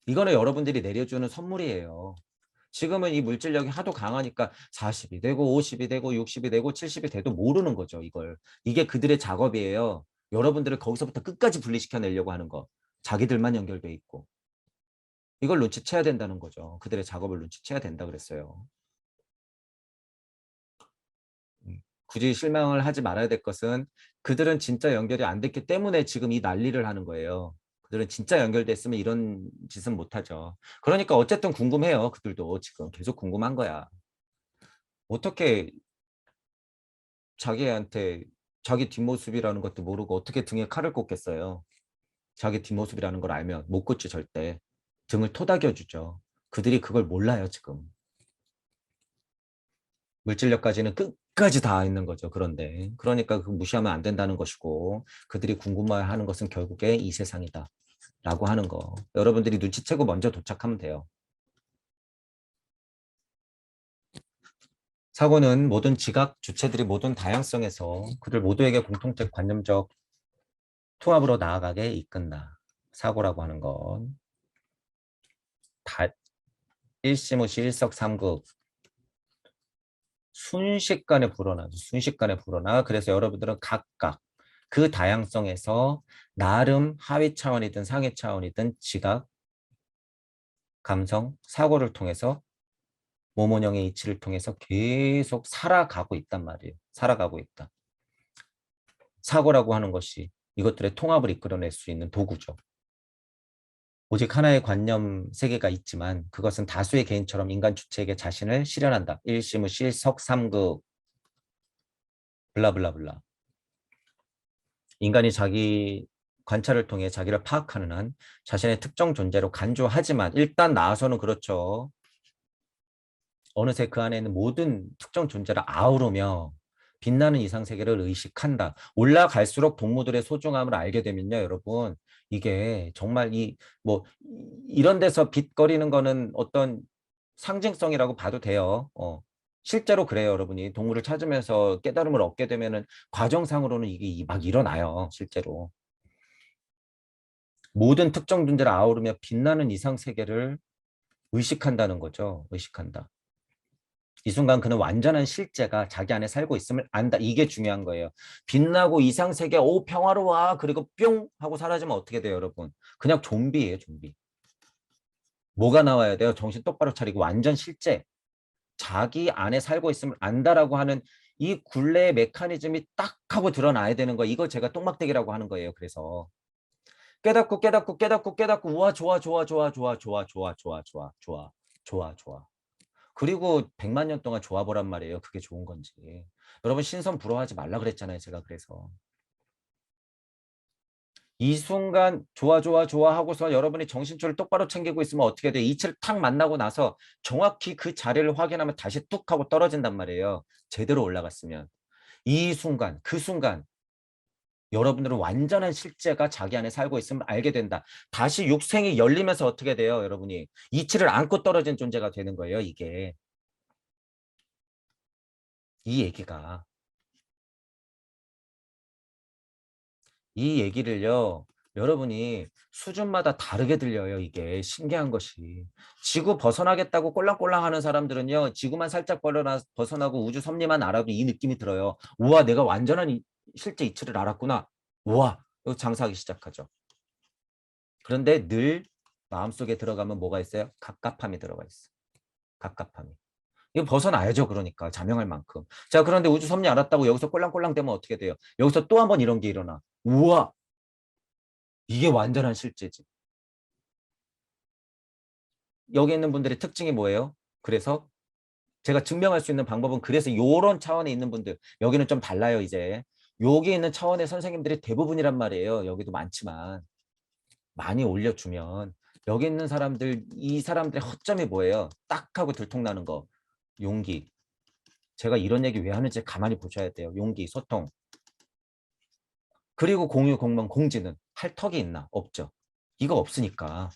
이거는 여러분들이 내려주는 선물이에요. 지금은 이 물질력이 하도 강하니까 40이 되고 50이 되고 60이 되고 70이 돼도 모르는 거죠, 이걸. 이게 그들의 작업이에요. 여러분들을 거기서부터 끝까지 분리시켜내려고 하는 거. 자기들만 연결돼 있고. 이걸 눈치채야 된다는 거죠. 그들의 작업을 눈치채야 된다 그랬어요. 굳이 실망을 하지 말아야 될 것은 그들은 진짜 연결이 안 됐기 때문에 지금 이 난리를 하는 거예요. 그들은 진짜 연결됐으면 이런 짓은 못하죠. 그러니까 어쨌든 궁금해요. 그들도 지금 계속 궁금한 거야. 어떻게 자기한테 자기 뒷모습이라는 것도 모르고 어떻게 등에 칼을 꽂겠어요. 자기 뒷모습이라는 걸 알면 못 꽂지 절대. 등을 토닥여주죠. 그들이 그걸 몰라요 지금. 물질력까지는 끝까지 다 있는 거죠. 그런데 그러니까 그 무시하면 안 된다는 것이고 그들이 궁금해하는 것은 결국에 이 세상이다 라고 하는 거. 여러분들이 눈치채고 먼저 도착하면 돼요. 사고는 모든 지각 주체들이 모든 다양성에서 그들 모두에게 공통적 관념적 통합으로 나아가게 이끈다. 사고라고 하는 건 다 일시무시 일석삼극 순식간에 불어나죠. 순식간에 불어나. 그래서 여러분들은 각각 그 다양성에서 나름 하위 차원이든 상위 차원이든 지각, 감성, 사고를 통해서 모모형의 이치를 통해서 계속 살아가고 있단 말이에요. 살아가고 있다. 사고라고 하는 것이 이것들의 통합을 이끌어낼 수 있는 도구죠. 오직 하나의 관념 세계가 있지만 그것은 다수의 개인처럼 인간 주체에게 자신을 실현한다. 일시무 실석삼극 블라블라블라. 인간이 자기 관찰을 통해 자기를 파악하는 한 자신의 특정 존재로 간주하지만 일단 나와서는 그렇죠. 어느새 그 안에 있는 모든 특정 존재를 아우르며 빛나는 이상세계를 의식한다. 올라갈수록 동무들의 소중함을 알게 되면요, 여러분. 이게 정말 이런 데서 빛거리는 거는 어떤 상징성이라고 봐도 돼요. 실제로 그래요, 여러분이. 동물을 찾으면서 깨달음을 얻게 되면은 과정상으로는 이게 막 일어나요, 실제로. 모든 특정 존재를 아우르며 빛나는 이상세계를 의식한다는 거죠. 의식한다. 이 순간 그는 완전한 실제가 자기 안에 살고 있음을 안다. 이게 중요한 거예요. 빛나고 이상세계, 오, 평화로워. 그리고 뿅 하고 사라지면 어떻게 돼요, 여러분? 그냥 좀비예요, 좀비. 뭐가 나와야 돼요? 정신 똑바로 차리고 완전 실제. 자기 안에 살고 있음을 안다라고 하는 이 굴레의 메커니즘이 딱 하고 드러나야 되는 거예요. 이걸 제가 똥막대기라고 하는 거예요. 그래서 깨닫고 깨닫고 깨닫고 깨닫고 우와 좋아 좋아 좋아 좋아 좋아 좋아 좋아 좋아 좋아 좋아 좋아. 그리고 100만 년 동안 좋아 보란 말이에요. 그게 좋은 건지. 여러분 신선 부러워하지 말라 그랬잖아요. 제가 그래서. 이 순간 좋아 좋아 좋아 하고서 여러분이 정신줄을 똑바로 챙기고 있으면 어떻게 돼요? 이치를 탁 만나고 나서 정확히 그 자리를 확인하면 다시 뚝 하고 떨어진단 말이에요. 제대로 올라갔으면. 이 순간 그 순간 여러분들은 완전한 실제가 자기 안에 살고 있음을 알게 된다. 다시 육생이 열리면서 어떻게 돼요? 여러분이 이치를 안고 떨어진 존재가 되는 거예요. 이게. 이 얘기가. 이 얘기를요. 여러분이 수준마다 다르게 들려요. 이게 신기한 것이. 지구 벗어나겠다고 꼴랑꼴랑 하는 사람들은요. 지구만 살짝 벗어나고 우주 섭리만 알아도 이 느낌이 들어요. 우와 내가 완전한 실제 이치를 알았구나. 우와 이거 장사하기 시작하죠. 그런데 늘 마음속에 들어가면 뭐가 있어요? 갑갑함이 들어가 있어. 갑갑함이. 이거 벗어나야죠. 그러니까 자명할 만큼. 자 그런데 우주 섭리 알았다고 여기서 꼴랑꼴랑 되면 어떻게 돼요? 여기서 또 한 번 이런 게 일어나. 우와 이게 완전한 실제지. 여기 있는 분들의 특징이 뭐예요? 그래서 제가 증명할 수 있는 방법은 그래서 이런 차원에 있는 분들 여기는 좀 달라요 이제. 여기 있는 차원의 선생님들이 대부분이란 말이에요. 여기도 많지만 많이 올려주면 여기 있는 사람들 이 사람들의 허점이 뭐예요? 딱 하고 들통나는 거. 용기. 제가 이런 얘기 왜 하는지 가만히 보셔야 돼요. 용기, 소통. 그리고 공유, 공명, 공지는 할 턱이 있나? 없죠. 이거 없으니까.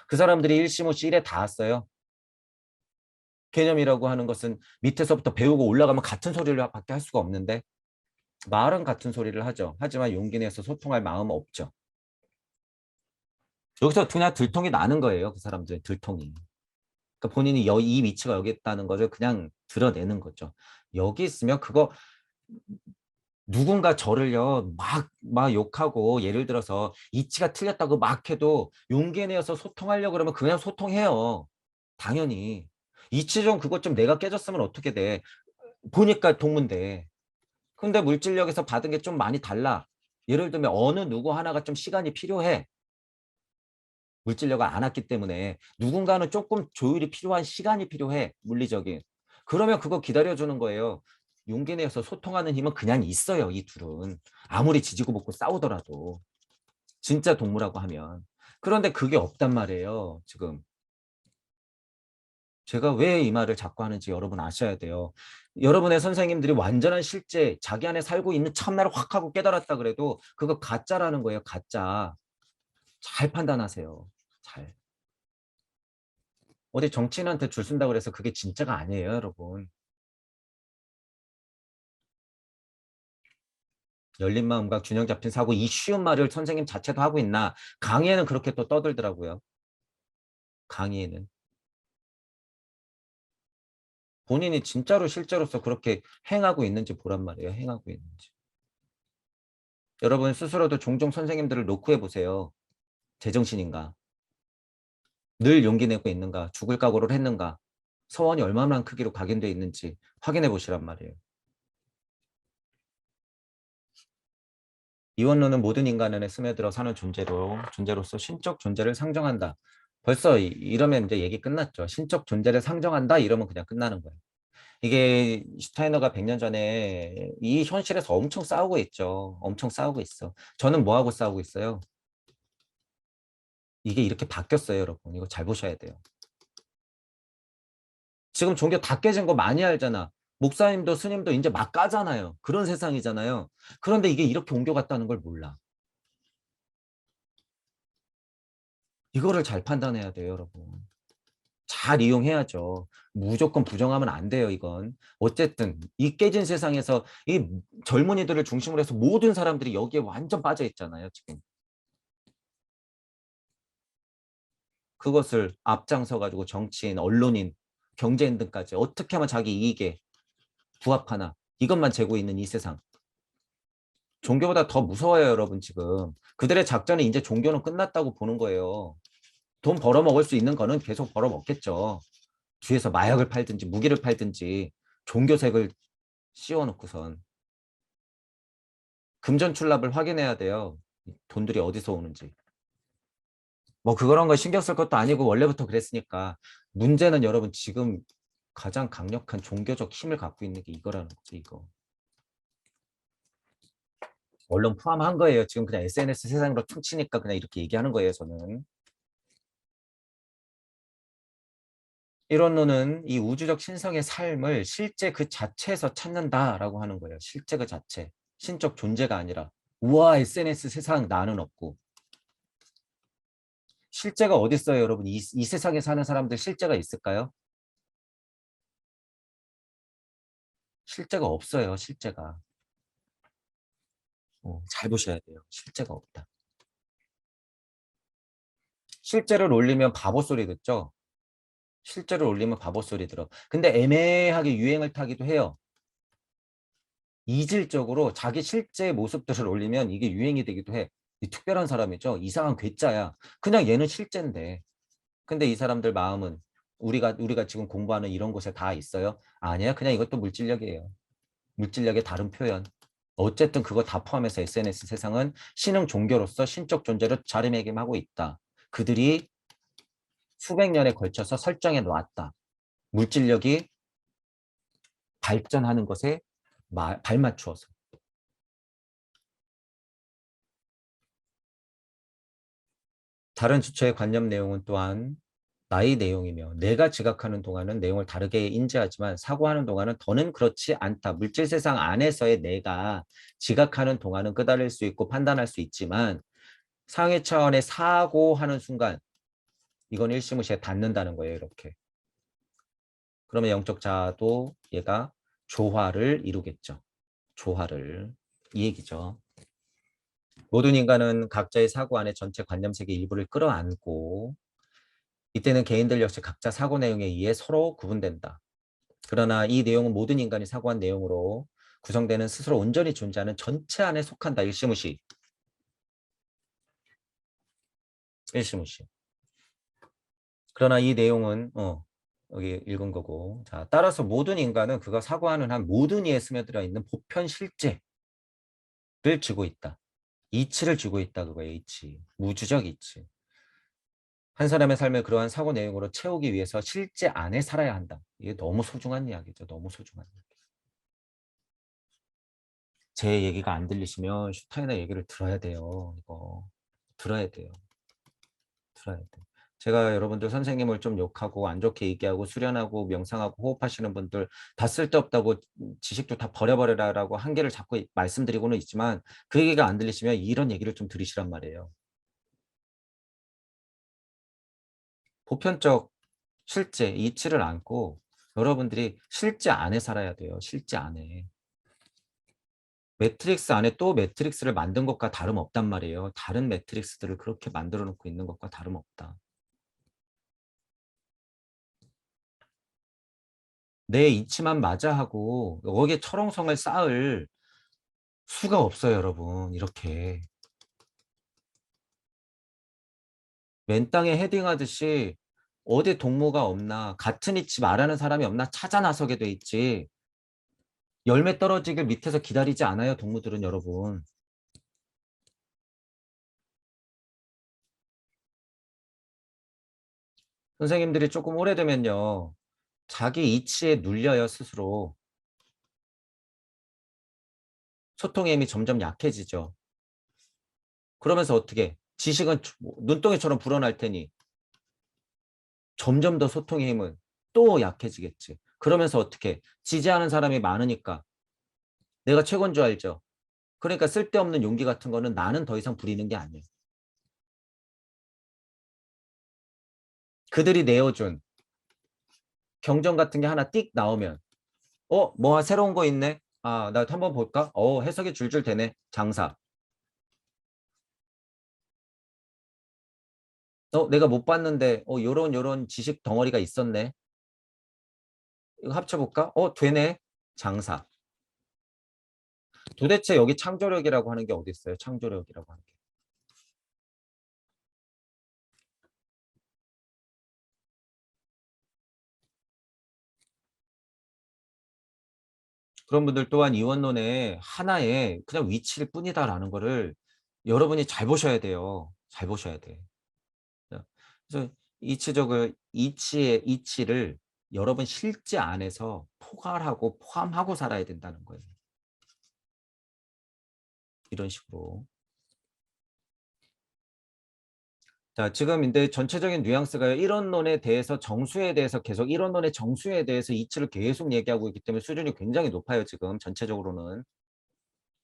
그 사람들이 일시모시 1에 다 왔어요. 개념이라고 하는 것은 밑에서부터 배우고 올라가면 같은 소리를 밖에 할 수가 없는데 말은 같은 소리를 하죠. 하지만 용기 내서 소통할 마음은 없죠. 여기서 그냥 들통이 나는 거예요. 그 사람들은 들통이. 그러니까 본인이 이 위치가 여기 있다는 거를 그냥 드러내는 거죠. 여기 있으면 그거 누군가 저를요 막 욕하고 예를 들어서 이치가 틀렸다고 막 해도 용기 내어서 소통하려고 그러면 그냥 소통해요. 당연히. 이치 좀 그것 좀 내가 깨졌으면 어떻게 돼. 보니까 동문대. 근데 물질력에서 받은 게 좀 많이 달라. 예를 들면 어느 누구 하나가 좀 시간이 필요해. 물질력을 안 왔기 때문에 누군가는 조금 조율이 필요한 시간이 필요해. 물리적인. 그러면 그거 기다려주는 거예요. 용기 내어서 소통하는 힘은 그냥 있어요. 이 둘은. 아무리 지지고 볶고 싸우더라도. 진짜 동무라고 하면. 그런데 그게 없단 말이에요. 지금. 제가 왜 이 말을 자꾸 하는지 여러분 아셔야 돼요. 여러분의 선생님들이 완전한 실제 자기 안에 살고 있는 참나를 확 하고 깨달았다 그래도 그거 가짜라는 거예요. 가짜. 잘 판단하세요. 잘. 어디 정치인한테 줄 쓴다고 그래서 그게 진짜가 아니에요, 여러분. 열린 마음과 균형 잡힌 사고 이 쉬운 말을 선생님 자체도 하고 있나. 강의에는 그렇게 또 떠들더라고요. 강의에는. 본인이 진짜로 실제로서 그렇게 행하고 있는지 보란 말이에요. 행하고 있는지. 여러분 스스로도 종종 선생님들을 놓고 해보세요. 제정신인가? 늘 용기 내고 있는가? 죽을 각오를 했는가? 서원이 얼마나 크기로 각인되어 있는지 확인해 보시란 말이에요. 이원론은 모든 인간 안에 스며들어 사는 존재로서 신적 존재를 상정한다. 벌써 이러면 이제 얘기 끝났죠. 신적 존재를 상정한다 이러면 그냥 끝나는 거예요. 이게 슈타이너가 100년 전에 이 현실에서 엄청 싸우고 있죠. 엄청 싸우고 있어. 저는 뭐하고 싸우고 있어요? 이게 이렇게 바뀌었어요, 여러분. 이거 잘 보셔야 돼요. 지금 종교 다 깨진 거 많이 알잖아. 목사님도 스님도 이제 막 까잖아요. 그런 세상이잖아요. 그런데 이게 이렇게 옮겨갔다는 걸 몰라. 이거를 잘 판단해야 돼요, 여러분. 잘 이용해야죠. 무조건 부정하면 안 돼요, 이건. 어쨌든 이 깨진 세상에서 이 젊은이들을 중심으로 해서 모든 사람들이 여기에 완전 빠져 있잖아요, 지금. 그것을 앞장서 가지고 정치인, 언론인, 경제인 등까지 어떻게 하면 자기 이익에 부합하나 이것만 재고 있는 이 세상. 종교보다 더 무서워요, 여러분 지금. 그들의 작전이 이제 종교는 끝났다고 보는 거예요. 돈 벌어먹을 수 있는 거는 계속 벌어먹겠죠. 뒤에서 마약을 팔든지 무기를 팔든지 종교색을 씌워놓고선. 금전출납을 확인해야 돼요. 돈들이 어디서 오는지. 뭐 그런 거 신경 쓸 것도 아니고 원래부터 그랬으니까. 문제는 여러분 지금 가장 강력한 종교적 힘을 갖고 있는 게 이거라는 거죠, 이거. 언론 포함한 거예요. 지금 그냥 SNS 세상으로 퉁치니까 그냥 이렇게 얘기하는 거예요, 저는. 이론론은 이 우주적 신성의 삶을 실제 그 자체에서 찾는다라고 하는 거예요. 실제 그 자체. 신적 존재가 아니라. 우와, SNS 세상 나는 없고. 실제가 어디 있어요, 여러분? 이 세상에 사는 사람들 실제가 있을까요? 실제가 없어요, 실제가. 잘 보셔야 돼요. 실제가 없다. 실제를 올리면 바보 소리 듣죠? 실제를 올리면 바보 소리 들어. 근데 애매하게 유행을 타기도 해요. 이질적으로 자기 실제 모습들을 올리면 이게 유행이 되기도 해. 이 특별한 사람이죠. 이상한 괴짜야. 그냥 얘는 실제인데. 근데 이 사람들 마음은 우리가 지금 공부하는 이런 곳에 다 있어요? 아니야. 그냥 이것도 물질력이에요. 물질력의 다른 표현. 어쨌든 그거 다 포함해서 SNS 세상은 신흥 종교로서 신적 존재를 자리매김하고 있다. 그들이 수백 년에 걸쳐서 설정해 놓았다. 물질력이 발전하는 것에 발맞추어서. 다른 주체의 관념 내용은 또한 나의 내용이며 내가 지각하는 동안은 내용을 다르게 인지하지만 사고하는 동안은 더는 그렇지 않다. 물질 세상 안에서의 내가 지각하는 동안은 끄달릴 수 있고 판단할 수 있지만 상위 차원의 사고하는 순간 이건 일시무시에 닿는다는 거예요. 이렇게. 그러면 영적 자아도 얘가 조화를 이루겠죠. 조화를. 이 얘기죠. 모든 인간은 각자의 사고 안에 전체 관념세계 일부를 끌어안고 이때는 개인들 역시 각자 사고 내용에 의해 서로 구분된다. 그러나 이 내용은 모든 인간이 사고한 내용으로 구성되는 스스로 온전히 존재하는 전체 안에 속한다. 일시무시. 일시무시. 그러나 이 내용은 여기 읽은 거고. 자, 따라서 모든 인간은 그가 사고하는 한 모든 이에 스며들어 있는 보편 실제를 쥐고 있다. 이치를 쥐고 있다. 그거예요. 이치. 무주적 이치. 한 사람의 삶을 그러한 사고 내용으로 채우기 위해서 실제 안에 살아야 한다. 이게 너무 소중한 이야기죠. 너무 소중한 이야기. 제 얘기가 안 들리시면 슈타인의 얘기를 들어야 돼요. 이거 들어야 돼요. 들어야 돼. 제가 여러분들 선생님을 좀 욕하고 안 좋게 얘기하고 수련하고 명상하고 호흡하시는 분들 다 쓸데없다고 지식도 다 버려버려라라고 한계를 자꾸 말씀드리고는 있지만 그 얘기가 안 들리시면 이런 얘기를 좀 들으시란 말이에요. 보편적 실제 이치를 안고 여러분들이 실제 안에 살아야 돼요. 실제 안에. 매트릭스 안에 또 매트릭스를 만든 것과 다름없단 말이에요. 다른 매트릭스들을 그렇게 만들어 놓고 있는 것과 다름없다. 내 이치만 맞아 하고 여기에 철옹성을 쌓을 수가 없어요, 여러분. 이렇게. 맨 땅에 헤딩하듯이 어디 동무가 없나, 같은 이치 말하는 사람이 없나 찾아 나서게 돼 있지. 열매 떨어지길 밑에서 기다리지 않아요, 동무들은 여러분. 선생님들이 조금 오래되면요. 자기 이치에 눌려요, 스스로. 소통의 힘이 점점 약해지죠. 그러면서 어떻게? 지식은 눈덩이처럼 불어날 테니 점점 더 소통의 힘은 또 약해지겠지. 그러면서 어떻게? 지지하는 사람이 많으니까 내가 최고인 줄 알죠. 그러니까 쓸데없는 용기 같은 거는 나는 더 이상 부리는 게 아니에요. 그들이 내어준 경전 같은 게 하나 띡 나오면 뭐 새로운 거 있네. 아, 나 한번 볼까? 해석이 줄줄 되네. 장사. 내가 못 봤는데 요런 지식 덩어리가 있었네. 이거 합쳐볼까? 되네. 장사. 도대체 여기 창조력이라고 하는 게 어디 있어요? 창조력이라고 하는 게. 그런 분들 또한 이원론의 하나의 그냥 위치일 뿐이다라는 거를 여러분이 잘 보셔야 돼요. 잘 보셔야 돼. 그래서 이치적을 이치의 이치를 여러분 실제 안에서 포괄하고 포함하고 살아야 된다는 거예요. 이런 식으로. 자, 지금 근데 전체적인 뉘앙스가요. 이론론에 대해서 정수에 대해서 계속 이론론의 정수에 대해서 이치를 계속 얘기하고 있기 때문에 수준이 굉장히 높아요. 지금 전체적으로는.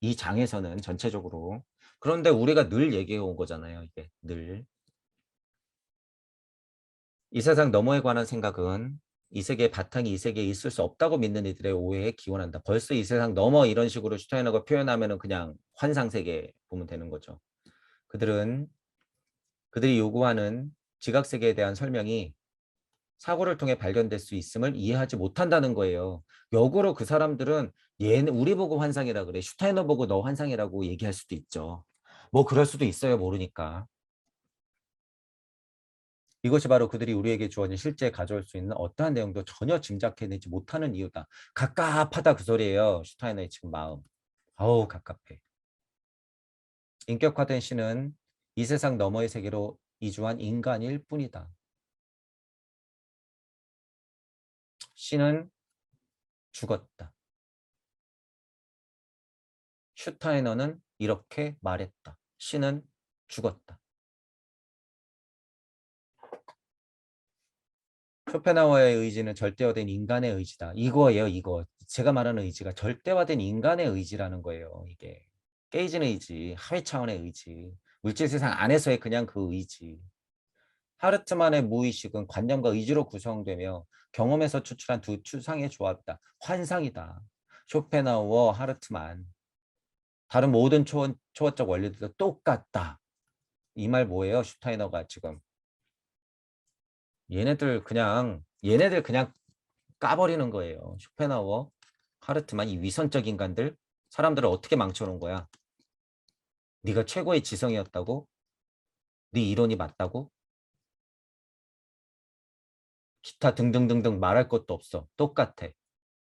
이 장에서는 전체적으로. 그런데 우리가 늘 얘기해 온 거잖아요. 이게 늘. 이 세상 너머에 관한 생각은 이 세계의 바탕이 이 세계에 있을 수 없다고 믿는 이들의 오해에 기원한다. 벌써 이 세상 너머 이런 식으로 슈타인허가 표현하면은 그냥 환상세계 보면 되는 거죠. 그들이 요구하는 지각세계에 대한 설명이 사고를 통해 발견될 수 있음을 이해하지 못한다는 거예요. 역으로 그 사람들은 얘는 우리 보고 환상이라 그래. 슈타이너 보고 너 환상이라고 얘기할 수도 있죠. 뭐 그럴 수도 있어요. 모르니까. 이것이 바로 그들이 우리에게 주어진 실제 가져올 수 있는 어떠한 내용도 전혀 짐작해내지 못하는 이유다. 갑갑하다 그 소리예요. 슈타이너의 지금 마음. 아우 갑갑해. 인격화된 신은 이 세상 너머의 세계로 이주한 인간일 뿐이다. 신은 죽었다. 슈타이너는 이렇게 말했다. 신은 죽었다. 쇼펜하우어의 의지는 절대화된 인간의 의지다. 이거예요, 이거. 제가 말하는 의지가 절대화된 인간의 의지라는 거예요, 이게. 깨이진 의지, 하위 차원의 의지, 물질 세상 안에서의 그냥 그 의지. 하르트만의 무의식은 관념과 의지로 구성되며 경험에서 추출한 두 추상의 조합이다. 환상이다. 쇼펜하우어, 하르트만. 다른 모든 초월적 원리들도 똑같다. 이 말 뭐예요? 슈타이너가 지금. 얘네들 그냥 까버리는 거예요. 쇼펜하우어, 하르트만 이 위선적 인간들 사람들을 어떻게 망쳐놓은 거야? 네가 최고의 지성이었다고? 네 이론이 맞다고? 기타 등등등등 말할 것도 없어. 똑같아.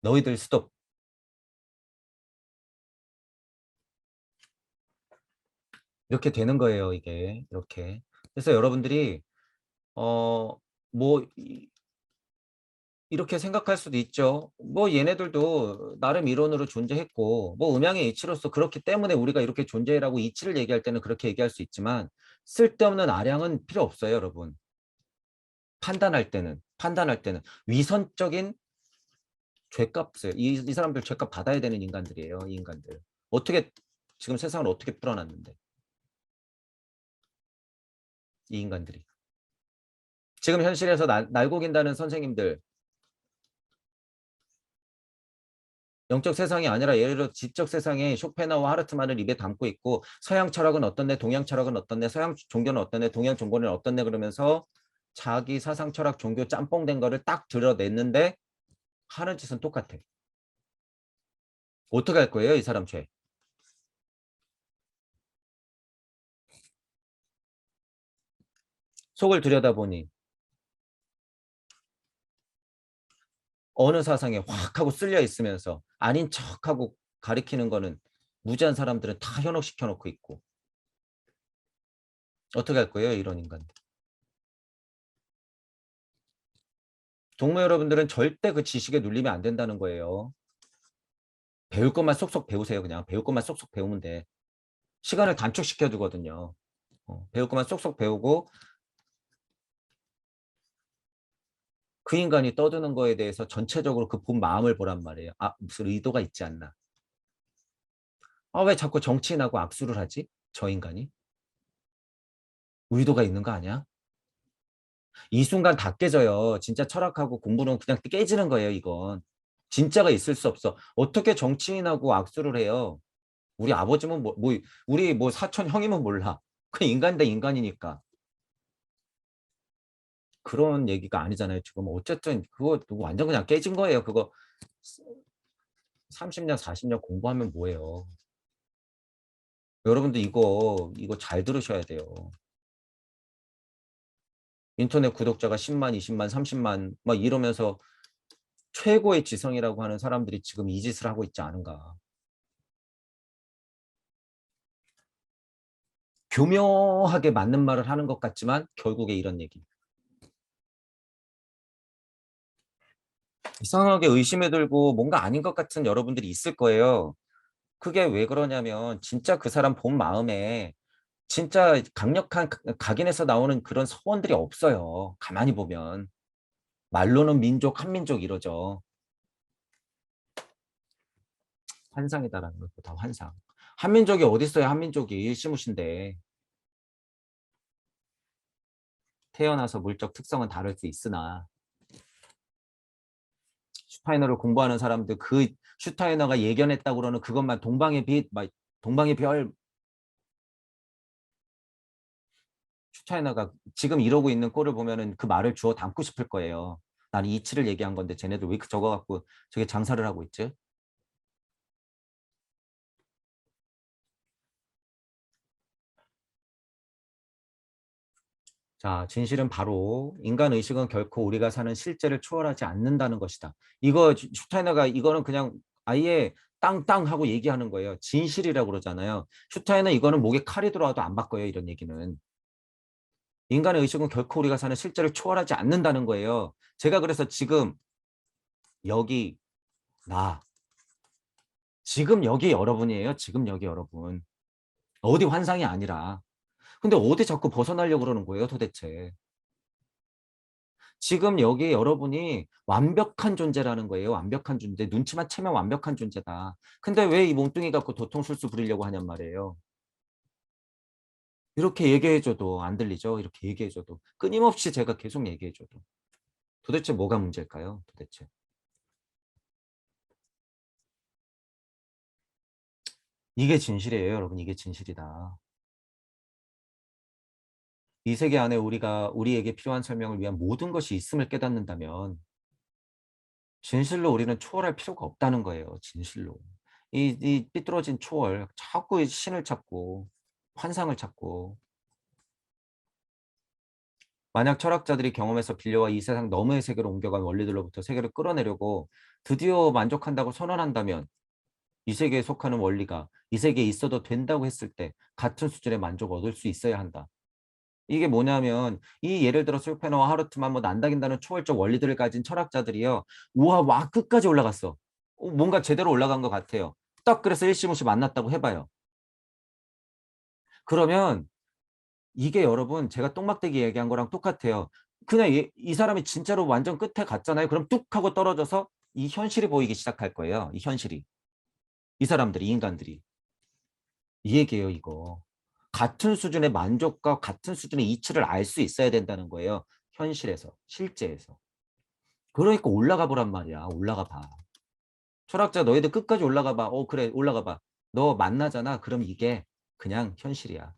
너희들 스톱. 이렇게 되는 거예요, 이게. 이렇게. 그래서 여러분들이 뭐 이렇게 생각할 수도 있죠. 뭐 얘네들도 나름 이론으로 존재했고 뭐 음양의 이치로서 그렇기 때문에 우리가 이렇게 존재라고 이치를 얘기할 때는 그렇게 얘기할 수 있지만 쓸데없는 아량은 필요 없어요, 여러분. 판단할 때는 위선적인 죄값을 이 사람들 죄값 받아야 되는 인간들이에요, 이 인간들. 어떻게 지금 세상을 어떻게 풀어놨는데 이 인간들이. 지금 현실에서 날고긴다는 선생님들 영적 세상이 아니라 예를 들어 지적 세상에 쇼펜하우와 하르트만을 입에 담고 있고 서양 철학은 어떤데 동양 철학은 어떤데 서양 종교는 어떤데 동양 종교는 어떤데 그러면서 자기 사상 철학 종교 짬뽕된 거를 딱 드러냈는데 하는 짓은 똑같아. 어떻게 할 거예요, 이 사람 죄? 속을 들여다보니 어느 사상에 확 하고 쓸려 있으면서 아닌 척하고 가리키는 거는 무지한 사람들은 다 현혹시켜 놓고 있고 어떻게 할 거예요, 이런 인간들? 동무 여러분들은 절대 그 지식에 눌리면 안 된다는 거예요. 배울 것만 쏙쏙 배우세요. 그냥 배울 것만 쏙쏙 배우면 돼. 시간을 단축시켜 두거든요. 배울 것만 쏙쏙 배우고 그 인간이 떠드는 거에 대해서 전체적으로 그 본 마음을 보란 말이에요. 아, 무슨 의도가 있지 않나. 아, 왜 자꾸 정치인하고 악수를 하지? 저 인간이? 의도가 있는 거 아니야? 이 순간 다 깨져요. 진짜 철학하고 공부는 그냥 깨지는 거예요, 이건. 진짜가 있을 수 없어. 어떻게 정치인하고 악수를 해요? 우리 아버지면 우리 뭐 사촌 형이면 몰라. 그 인간 대 인간이니까. 그런 얘기가 아니잖아요. 지금 어쨌든 그거 완전 그냥 깨진 거예요. 그거 30년, 40년 공부하면 뭐예요. 여러분들 이거 잘 들으셔야 돼요. 인터넷 구독자가 10만, 20만, 30만 막 이러면서 최고의 지성이라고 하는 사람들이 지금 이 짓을 하고 있지 않은가. 교묘하게 맞는 말을 하는 것 같지만 결국에 이런 얘기. 이상하게 의심에 들고 뭔가 아닌 것 같은 여러분들이 있을 거예요. 그게 왜 그러냐면 진짜 그 사람 본 마음에 진짜 강력한 각인에서 나오는 그런 서원들이 없어요. 가만히 보면. 말로는 민족, 한민족 이러죠. 환상이다라는 것도 다 환상. 한민족이 어디 있어요? 한민족이 시무신데. 태어나서 물적 특성은 다를 수 있으나 슈타이너를 공부하는 사람들 그 슈타이너가 예견했다고 그러는 그것만 동방의 빛, 막 동방의 별 슈타이너가 지금 이러고 있는 꼴을 보면은 그 말을 주워 담고 싶을 거예요. 나는 이치를 얘기한 건데 쟤네들 왜 저거 갖고 저게 장사를 하고 있지? 자, 진실은 바로 인간 의식은 결코 우리가 사는 실제를 초월하지 않는다는 것이다. 이거 슈타이너가 이거는 그냥 아예 땅땅 하고 얘기하는 거예요. 진실이라고 그러잖아요. 슈타이너 이거는 목에 칼이 들어와도 안 바꿔요. 이런 얘기는. 인간의 의식은 결코 우리가 사는 실제를 초월하지 않는다는 거예요. 제가 그래서 지금 여기 나 지금 여기 여러분이에요. 지금 여기 여러분. 어디 환상이 아니라. 근데 어디 자꾸 벗어나려고 그러는 거예요, 도대체. 지금 여기 여러분이 완벽한 존재라는 거예요. 완벽한 존재. 눈치만 채면 완벽한 존재다. 근데 왜 이 몸뚱이 갖고 도통술수 부리려고 하냔 말이에요. 이렇게 얘기해줘도 안 들리죠? 이렇게 얘기해줘도. 끊임없이 제가 계속 얘기해줘도. 도대체 뭐가 문제일까요? 도대체. 이게 진실이에요, 여러분. 이게 진실이다. 이 세계 안에 우리가 우리에게 필요한 설명을 위한 모든 것이 있음을 깨닫는다면 진실로 우리는 초월할 필요가 없다는 거예요. 진실로. 이 삐뚤어진 초월, 자꾸 신을 찾고 환상을 찾고 만약 철학자들이 경험에서 빌려와 이 세상 너머의 세계로 옮겨간 원리들로부터 세계를 끌어내려고 드디어 만족한다고 선언한다면 이 세계에 속하는 원리가 이 세계에 있어도 된다고 했을 때 같은 수준의 만족을 얻을 수 있어야 한다. 이게 뭐냐면 이 예를 들어 쇼펜하우어 하르트만 뭐 난다긴다는 초월적 원리들을 가진 철학자들이요. 우와 와 끝까지 올라갔어. 뭔가 제대로 올라간 것 같아요. 딱 그래서 일시무시 만났다고 해봐요. 그러면 이게 여러분 제가 똥막대기 얘기한 거랑 똑같아요. 그냥 이 사람이 진짜로 완전 끝에 갔잖아요. 그럼 뚝 하고 떨어져서 이 현실이 보이기 시작할 거예요. 이 현실이. 이 사람들이, 이 인간들이. 이 얘기예요, 이거. 같은 수준의 만족과 같은 수준의 이치를 알 수 있어야 된다는 거예요. 현실에서, 실제에서. 그러니까 올라가 보란 말이야. 올라가 봐. 철학자 너희들 끝까지 올라가 봐. 그래, 올라가 봐. 너 만나잖아. 그럼 이게 그냥 현실이야.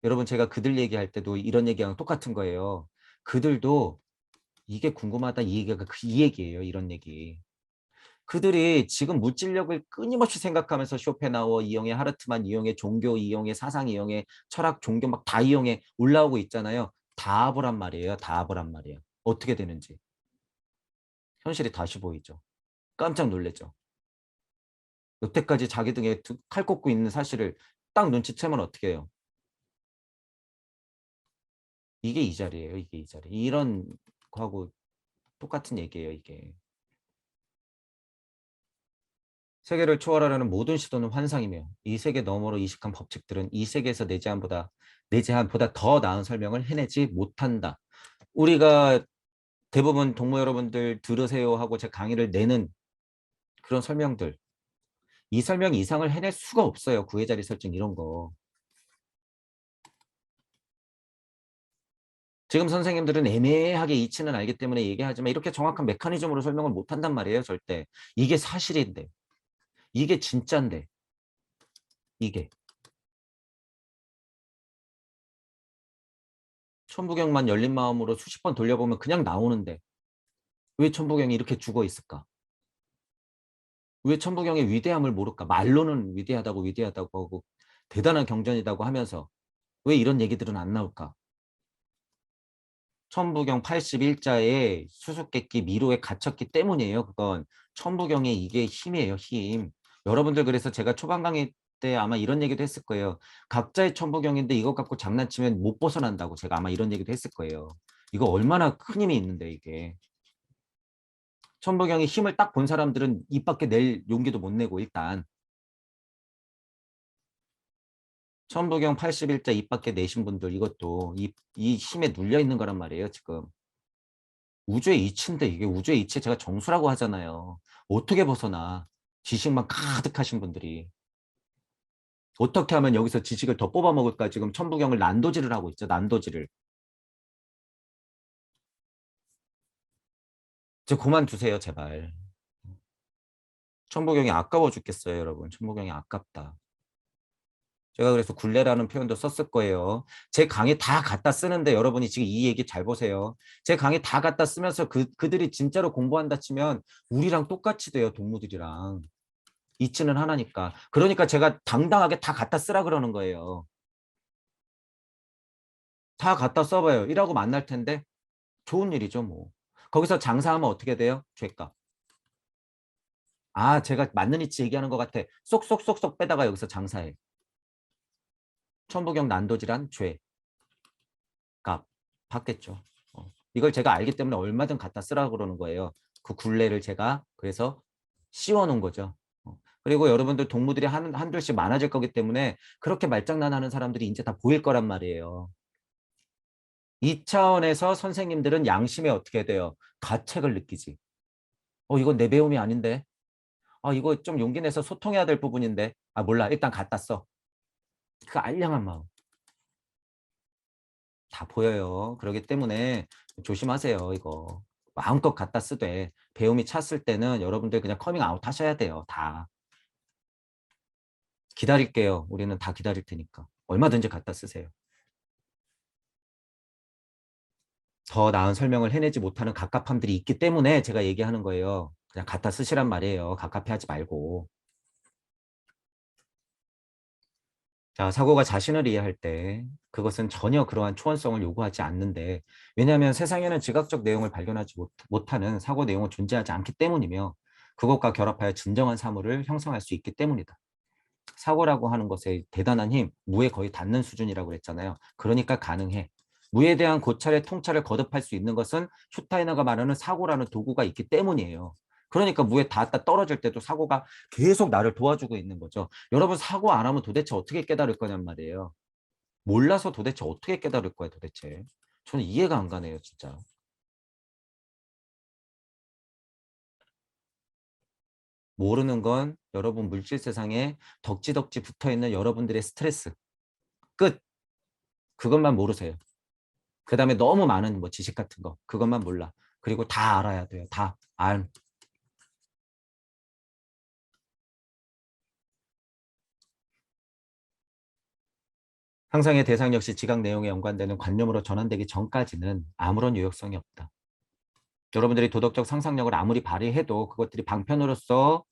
여러분 제가 그들 얘기할 때도 이런 얘기랑 똑같은 거예요. 그들도 이게 궁금하다 이 얘기가 이 얘기예요. 이런 얘기. 그들이 지금 물질력을 끊임없이 생각하면서 쇼펜하우어 이용해, 하르트만 이용해, 종교 이용해, 사상 이용해, 철학, 종교 막 다 이용해 올라오고 있잖아요. 답을 말이에요. 답을 말이에요. 어떻게 되는지. 현실이 다시 보이죠. 깜짝 놀랐죠. 여태까지 자기 등에 칼 꽂고 있는 사실을 딱 눈치채면 어떻게 해요? 이게 이 자리예요. 이게 이 자리. 이런 거하고 똑같은 얘기예요. 이게. 세계를 초월하려는 모든 시도는 환상이며 이 세계 너머로 이식한 법칙들은 이 세계에서 내재한보다 더 나은 설명을 해내지 못한다. 우리가 대부분 동무 여러분들 들으세요 하고 제 강의를 내는 그런 설명들. 이 설명 이상을 해낼 수가 없어요. 구해자리 설정 이런 거. 지금 선생님들은 애매하게 이치는 알기 때문에 얘기하지만 이렇게 정확한 메커니즘으로 설명을 못한단 말이에요. 절대. 이게 사실인데. 이게 진짠데. 이게. 천부경만 열린 마음으로 수십 번 돌려보면 그냥 나오는데 왜 천부경이 이렇게 죽어 있을까? 왜 천부경의 위대함을 모를까? 말로는 위대하다고 위대하다고 하고 대단한 경전이라고 하면서 왜 이런 얘기들은 안 나올까? 천부경 81자에 수수께끼 미로에 갇혔기 때문이에요. 그건 천부경의 이게 힘이에요. 힘. 여러분들 그래서 제가 초반 강의 때 아마 이런 얘기도 했을 거예요. 각자의 천부경인데 이것 갖고 장난치면 못 벗어난다고 제가 아마 이런 얘기도 했을 거예요. 이거 얼마나 큰 힘이 있는데 이게. 천부경의 힘을 딱 본 사람들은 입 밖에 낼 용기도 못 내고 일단 천부경 81자 입 밖에 내신 분들 이것도 이 힘에 눌려 있는 거란 말이에요 지금. 우주의 이치인데 이게 우주의 이치 제가 정수라고 하잖아요. 어떻게 벗어나 지식만 가득하신 분들이 어떻게 하면 여기서 지식을 더 뽑아먹을까 지금 천부경을 난도질을 하고 있죠. 난도질을. 이제 그만두세요 제발. 천부경이 아까워 죽겠어요 여러분. 천부경이 아깝다. 제가 그래서 굴레라는 표현도 썼을 거예요. 제 강의 다 갖다 쓰는데 여러분이 지금 이 얘기 잘 보세요. 제 강의 다 갖다 쓰면서 그들이 진짜로 공부한다 치면 우리랑 똑같이 돼요. 동무들이랑. 이치는 하나니까. 그러니까 제가 당당하게 다 갖다 쓰라 그러는 거예요. 다 갖다 써봐요. 이라고 만날 텐데 좋은 일이죠 뭐. 거기서 장사하면 어떻게 돼요? 죄값. 아 제가 맞는 이치 얘기하는 것 같아. 쏙쏙쏙쏙 빼다가 여기서 장사해. 천부경 난도질한 죄. 값 받겠죠. 이걸 제가 알기 때문에 얼마든 갖다 쓰라고 그러는 거예요. 그 굴레를 제가 그래서 씌워 놓은 거죠. 그리고 여러분들 동무들이 한둘씩 많아질 거기 때문에 그렇게 말장난하는 사람들이 이제 다 보일 거란 말이에요. 이 차원에서 선생님들은 양심에 어떻게 돼요? 가책을 느끼지. 이건 내 배움이 아닌데. 이거 좀 용기 내서 소통해야 될 부분인데. 몰라. 일단 갖다 써. 그 알량한 마음. 다 보여요. 그렇기 때문에 조심하세요. 이거. 마음껏 갖다 쓰되 배움이 찼을 때는 여러분들 그냥 커밍아웃 하셔야 돼요. 다. 기다릴게요. 우리는 다 기다릴 테니까. 얼마든지 갖다 쓰세요. 더 나은 설명을 해내지 못하는 갑갑함들이 있기 때문에 제가 얘기하는 거예요. 그냥 갖다 쓰시란 말이에요. 갑갑해하지 말고. 자, 사고가 자신을 이해할 때 그것은 전혀 그러한 초원성을 요구하지 않는데 왜냐하면 세상에는 지각적 내용을 발견하지 못하는 사고 내용은 존재하지 않기 때문이며 그것과 결합하여 진정한 사물을 형성할 수 있기 때문이다. 사고라고 하는 것에 대단한 힘, 무에 거의 닿는 수준이라고 그랬잖아요. 그러니까 가능해. 무에 대한 고찰의 통찰을 거듭할 수 있는 것은 슈타이너가 말하는 사고라는 도구가 있기 때문이에요. 그러니까 무에 닿았다 떨어질 때도 사고가 계속 나를 도와주고 있는 거죠. 여러분 사고 안 하면 도대체 어떻게 깨달을 거냔 말이에요. 몰라서 도대체 어떻게 깨달을 거야 도대체. 저는 이해가 안 가네요 진짜. 모르는 건 여러분 물질 세상에 덕지덕지 붙어있는 여러분들의 스트레스. 끝. 그것만 모르세요. 그 다음에 너무 많은 뭐 지식 같은 거 그것만 몰라. 그리고 다 알아야 돼요. 다 알. 상상의 대상 역시 지각 내용에 연관되는 관념으로 전환되기 전까지는 아무런 유효성이 없다. 여러분들이 도덕적 상상력을 아무리 발휘해도 그것들이 방편으로서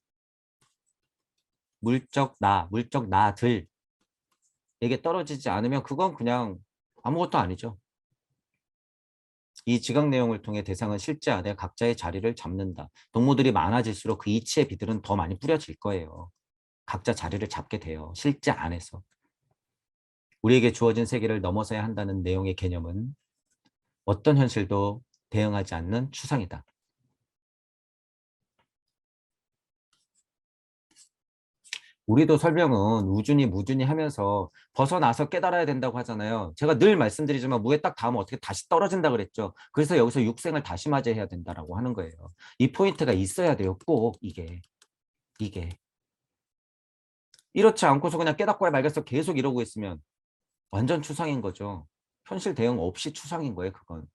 물적 나들에게 떨어지지 않으면 그건 그냥 아무것도 아니죠. 이 지각 내용을 통해 대상은 실제 안에 각자의 자리를 잡는다. 동무들이 많아질수록 그 이치의 비들은 더 많이 뿌려질 거예요. 각자 자리를 잡게 돼요. 실제 안에서. 우리에게 주어진 세계를 넘어서야 한다는 내용의 개념은 어떤 현실도 대응하지 않는 추상이다. 우리도 설명은 우준이 무준이 하면서 벗어나서 깨달아야 된다고 하잖아요. 제가 늘 말씀드리지만 무에 딱 닿으면 어떻게 다시 떨어진다 그랬죠. 그래서 여기서 육생을 다시 맞이해야 된다라고 하는 거예요. 이 포인트가 있어야 돼요. 꼭 이게. 이렇지 않고서 그냥 깨닫고야 말겠어 계속 이러고 있으면 완전 추상인 거죠. 현실 대응 없이 추상인 거예요. 그건.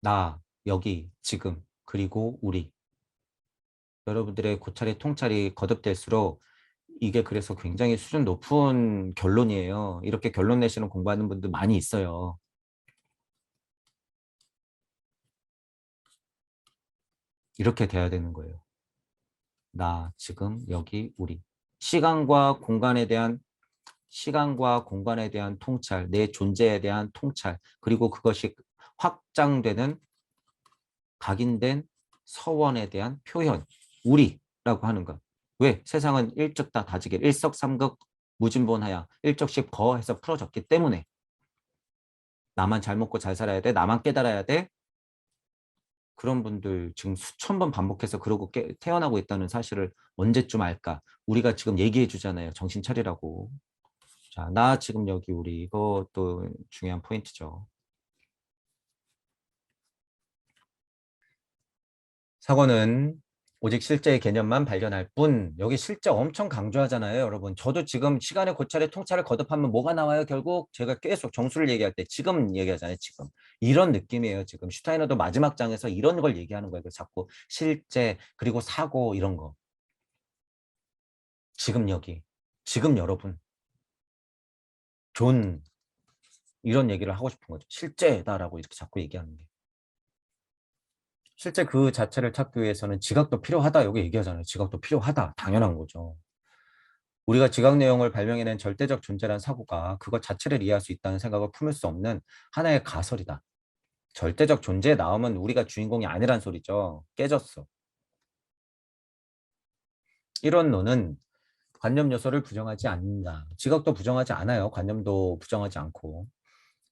나, 여기, 지금, 그리고 우리. 여러분들의 고찰의 통찰이 거듭될수록 이게 그래서 굉장히 수준 높은 결론이에요. 이렇게 결론 내시는 공부하는 분들 많이 있어요. 이렇게 돼야 되는 거예요. 나, 지금, 여기, 우리. 시간과 공간에 대한 통찰, 내 존재에 대한 통찰, 그리고 그것이 확장되는 각인된 서원에 대한 표현, 우리라고 하는 것. 왜? 세상은 일적다 다지길, 일석삼극 무진본하야, 일적십거 해서 풀어졌기 때문에 나만 잘 먹고 잘 살아야 돼, 나만 깨달아야 돼. 그런 분들 지금 수천 번 반복해서 그러고 태어나고 있다는 사실을 언제쯤 알까? 우리가 지금 얘기해 주잖아요. 정신 차리라고. 자, 나 지금 여기 우리 이것도 중요한 포인트죠. 사고는 오직 실제의 개념만 발견할 뿐. 여기 실제 엄청 강조하잖아요, 여러분. 저도 지금 시간의 고찰의 통찰을 거듭하면 뭐가 나와요? 결국 제가 계속 정수를 얘기할 때 지금 얘기하잖아요, 지금. 이런 느낌이에요, 지금. 슈타이너도 마지막 장에서 이런 걸 얘기하는 거예요. 자꾸 실제, 그리고 사고 이런 거. 지금 여기, 지금 여러분, 존 이런 얘기를 하고 싶은 거죠. 실제다라고 이렇게 자꾸 얘기하는 게. 실제 그 자체를 찾기 위해서는 지각도 필요하다. 여기 얘기하잖아요. 지각도 필요하다. 당연한 거죠. 우리가 지각 내용을 발명해낸 절대적 존재란 사고가 그것 자체를 이해할 수 있다는 생각을 품을 수 없는 하나의 가설이다. 절대적 존재에 나오면 우리가 주인공이 아니란 소리죠. 깨졌어. 이론론은 관념 요소를 부정하지 않는다. 지각도 부정하지 않아요. 관념도 부정하지 않고.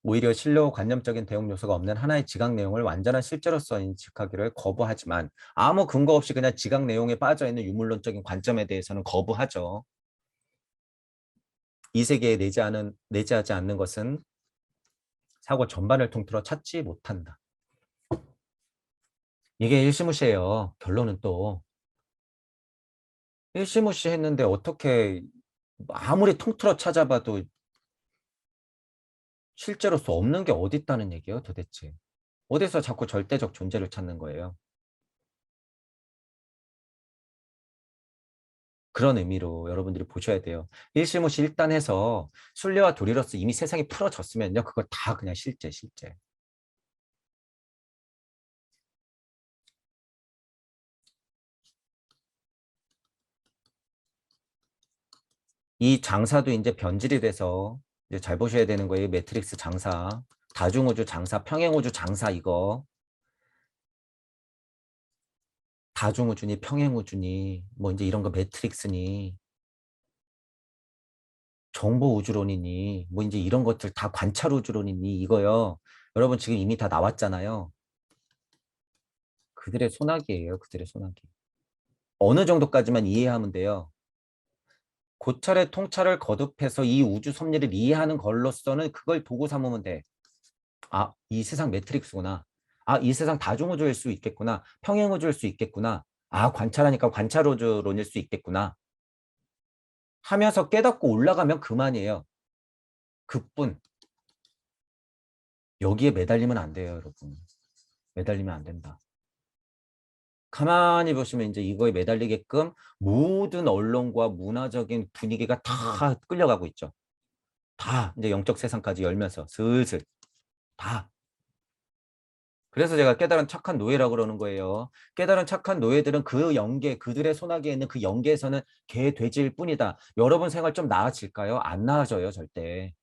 오히려 실료 관념적인 대응 요소가 없는 하나의 지각 내용을 완전한 실제로서 인식하기를 거부하지만 아무 근거 없이 그냥 지각 내용에 빠져있는 유물론적인 관점에 대해서는 거부하죠. 이 세계에 내재하지 않는 것은 사고 전반을 통틀어 찾지 못한다. 이게 일시무시예요. 결론은 또 일시무시했는데 어떻게 아무리 통틀어 찾아봐도 실제로서 없는 게 어디 있다는 얘기예요, 도대체. 어디서 자꾸 절대적 존재를 찾는 거예요. 그런 의미로 여러분들이 보셔야 돼요. 일시무시 일단 해서 순례와 도리로서 이미 세상이 풀어졌으면요. 그거 다 그냥 실제. 이 장사도 이제 변질이 돼서 이제 잘 보셔야 되는 거예요. 매트릭스 장사, 다중우주 장사, 평행우주 장사 이거. 다중우주니 평행우주니 뭐 이제 이런 거 매트릭스니 정보우주론이니 뭐 이제 이런 것들 다 관찰우주론이니 이거요. 여러분 지금 이미 다 나왔잖아요. 그들의 소나기예요. 그들의 소나기. 어느 정도까지만 이해하면 돼요. 고찰의 통찰을 거듭해서 이 우주 섭리를 이해하는 걸로서는 그걸 도구 삼으면 돼. 아, 이 세상 매트릭스구나. 아, 이 세상 다중우주일 수 있겠구나. 평행우주일 수 있겠구나. 아, 관찰하니까 관찰우주론일 수 있겠구나. 하면서 깨닫고 올라가면 그만이에요. 그뿐. 여기에 매달리면 안 돼요, 여러분. 매달리면 안 된다. 가만히 보시면 이제 이거에 매달리게끔 모든 언론과 문화적인 분위기가 다 끌려가고 있죠. 다 이제 영적 세상까지 열면서 슬슬 다. 그래서 제가 깨달은 착한 노예라고 그러는 거예요. 깨달은 착한 노예들은 그 영계, 그들의 소나기에 있는 그 영계에서는 개, 돼지일 뿐이다. 여러분 생활 좀 나아질까요? 안 나아져요, 절대.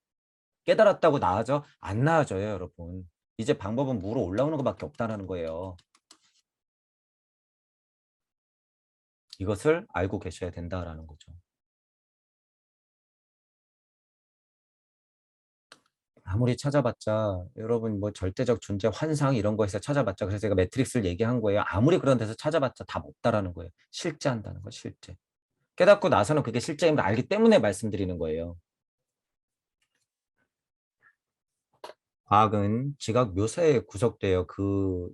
깨달았다고 나아져? 안 나아져요, 여러분. 이제 방법은 무로 올라오는 것밖에 없다는 거예요. 이것을 알고 계셔야 된다라는 거죠. 아무리 찾아봤자 여러분 뭐 절대적 존재 환상 이런 거에서 찾아봤자 그래서 제가 매트릭스를 얘기한 거예요. 아무리 그런 데서 찾아봤자 답 없다라는 거예요. 실제한다는 거 실제. 깨닫고 나서는 그게 실제임을 알기 때문에 말씀드리는 거예요. 과학은 지각 묘사에 구성되어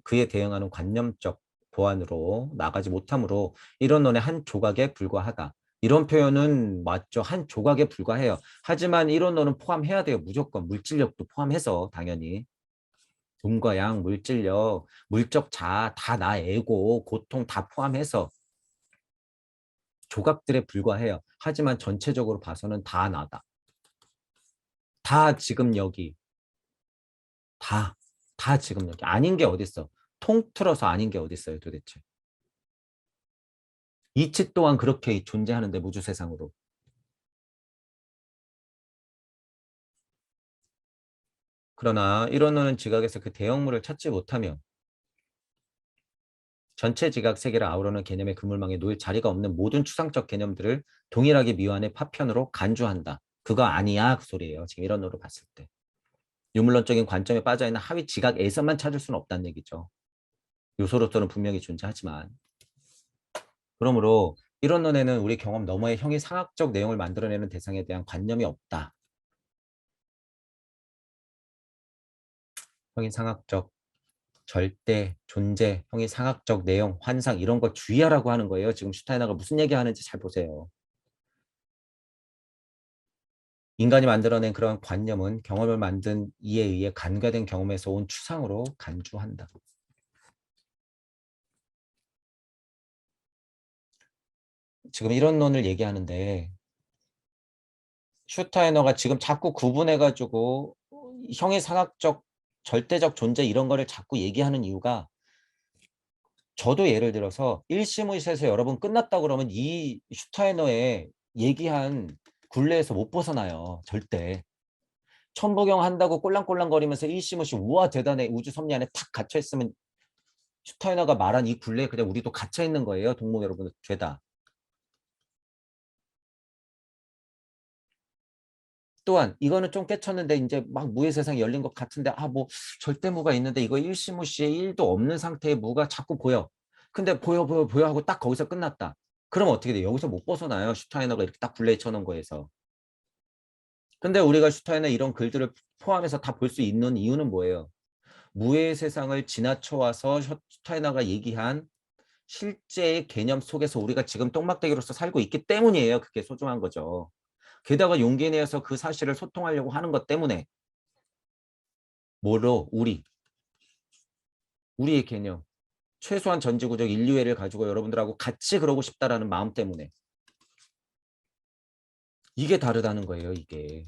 그에 대응하는 관념적 보완으로 나가지 못하므로 이론론의 한 조각에 불과하다. 이런 표현은 맞죠. 한 조각에 불과해요. 하지만 이론론은 포함해야 돼요. 무조건 물질력도 포함해서 당연히. 음과 양, 물질력, 물적 자아, 다 나 에고, 고통 다 포함해서 조각들에 불과해요. 하지만 전체적으로 봐서는 다 나다. 다 지금 여기. 다. 다 지금 여기. 아닌 게 어딨어. 통틀어서 아닌 게 어딨어요 도대체. 이치 또한 그렇게 존재하는데 우주 세상으로. 그러나 이론론은 지각에서 그 대형물을 찾지 못하며 전체 지각 세계를 아우르는 개념의 그물망에 놓일 자리가 없는 모든 추상적 개념들을 동일하게 미완의 파편으로 간주한다. 그거 아니야 그 소리예요. 지금 이론으로 봤을 때. 유물론적인 관점에 빠져있는 하위 지각에서만 찾을 수는 없다는 얘기죠. 요소로서는 분명히 존재하지만. 그러므로 이론론에는 우리 경험 너머의 형이상학적 내용을 만들어내는 대상에 대한 관념이 없다. 형이상학적, 절대, 존재, 형이상학적 내용, 환상 이런 거 주의하라고 하는 거예요. 지금 슈타이너가 무슨 얘기하는지 잘 보세요. 인간이 만들어낸 그런 관념은 경험을 만든 이에 의해 간과된 경험에서 온 추상으로 간주한다. 지금 이론론을 얘기하는데 슈타이너가 지금 자꾸 구분해가지고 형이상학적, 절대적 존재 이런 거를 자꾸 얘기하는 이유가 저도 예를 들어서 일시무시해서 여러분 끝났다 그러면 이 슈타이너의 얘기한 굴레에서 못 벗어나요. 절대. 천부경 한다고 꼴랑꼴랑거리면서 일시무시 우와 대단해 우주 섭리 안에 탁 갇혀있으면 슈타이너가 말한 이 굴레에 그냥 우리도 갇혀있는 거예요. 동무 여러분 죄다. 또한 이거는 좀 깨쳤는데 이제 막 무의 세상이 열린 것 같은데 아 뭐 절대무가 있는데 이거 일시무시에 1도 없는 상태의 무가 자꾸 보여. 근데 보여 하고 딱 거기서 끝났다. 그럼 어떻게 돼? 여기서 못 벗어나요. 슈타이너가 이렇게 딱 굴레에 쳐놓은 거에서. 근데 우리가 슈타이너 이런 글들을 포함해서 다 볼 수 있는 이유는 뭐예요? 무의 세상을 지나쳐와서 슈타이너가 얘기한 실제의 개념 속에서 우리가 지금 똥막대기로서 살고 있기 때문이에요. 그게 소중한 거죠. 게다가 용기 내어서 그 사실을 소통하려고 하는 것 때문에 뭐로? 우리의 개념. 최소한 전지구적 인류애를 가지고 여러분들하고 같이 그러고 싶다라는 마음 때문에 이게 다르다는 거예요. 이게.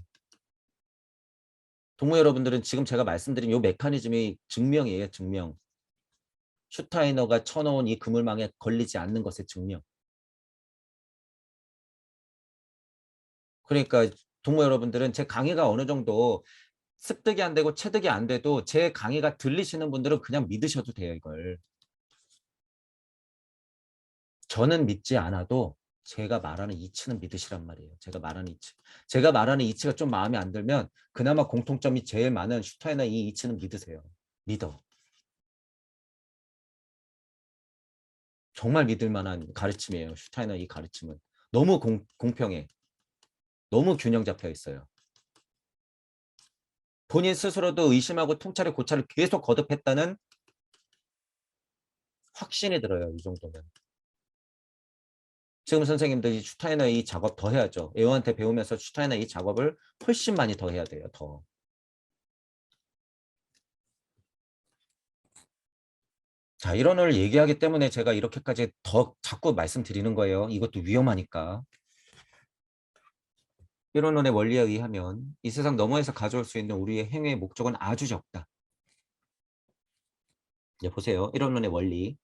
동무 여러분들은 지금 제가 말씀드린 이 메커니즘이 증명이에요. 증명. 슈타이너가 쳐놓은 이 그물망에 걸리지 않는 것의 증명. 그러니까 동무 여러분들은 제 강의가 어느 정도 습득이 안 되고 체득이 안 돼도 제 강의가 들리시는 분들은 그냥 믿으셔도 돼요. 이걸. 저는 믿지 않아도 제가 말하는 이치는 믿으시란 말이에요. 제가 말하는 이치. 제가 말하는 이치가 좀 마음에 안 들면 그나마 공통점이 제일 많은 슈타이너 이 이치는 믿으세요. 믿어. 정말 믿을 만한 가르침이에요. 슈타이너 이 가르침은. 너무 공평해. 너무 균형 잡혀 있어요. 본인 스스로도 의심하고 통찰의 고찰을 계속 거듭했다는 확신이 들어요. 이 정도면. 지금 선생님들 이 슈타이너 이 작업 더 해야죠. 애호한테 배우면서 슈타이너 이 작업을 훨씬 많이 더 해야 돼요. 더. 자, 이론을 얘기하기 때문에 제가 이렇게까지 더 자꾸 말씀드리는 거예요. 이것도 위험하니까. 이론론의 원리에 의하면 이 세상 너머에서 가져올 수 있는 우리의 행위의 목적은 아주 적다. 이제 보세요. 이론론의 원리.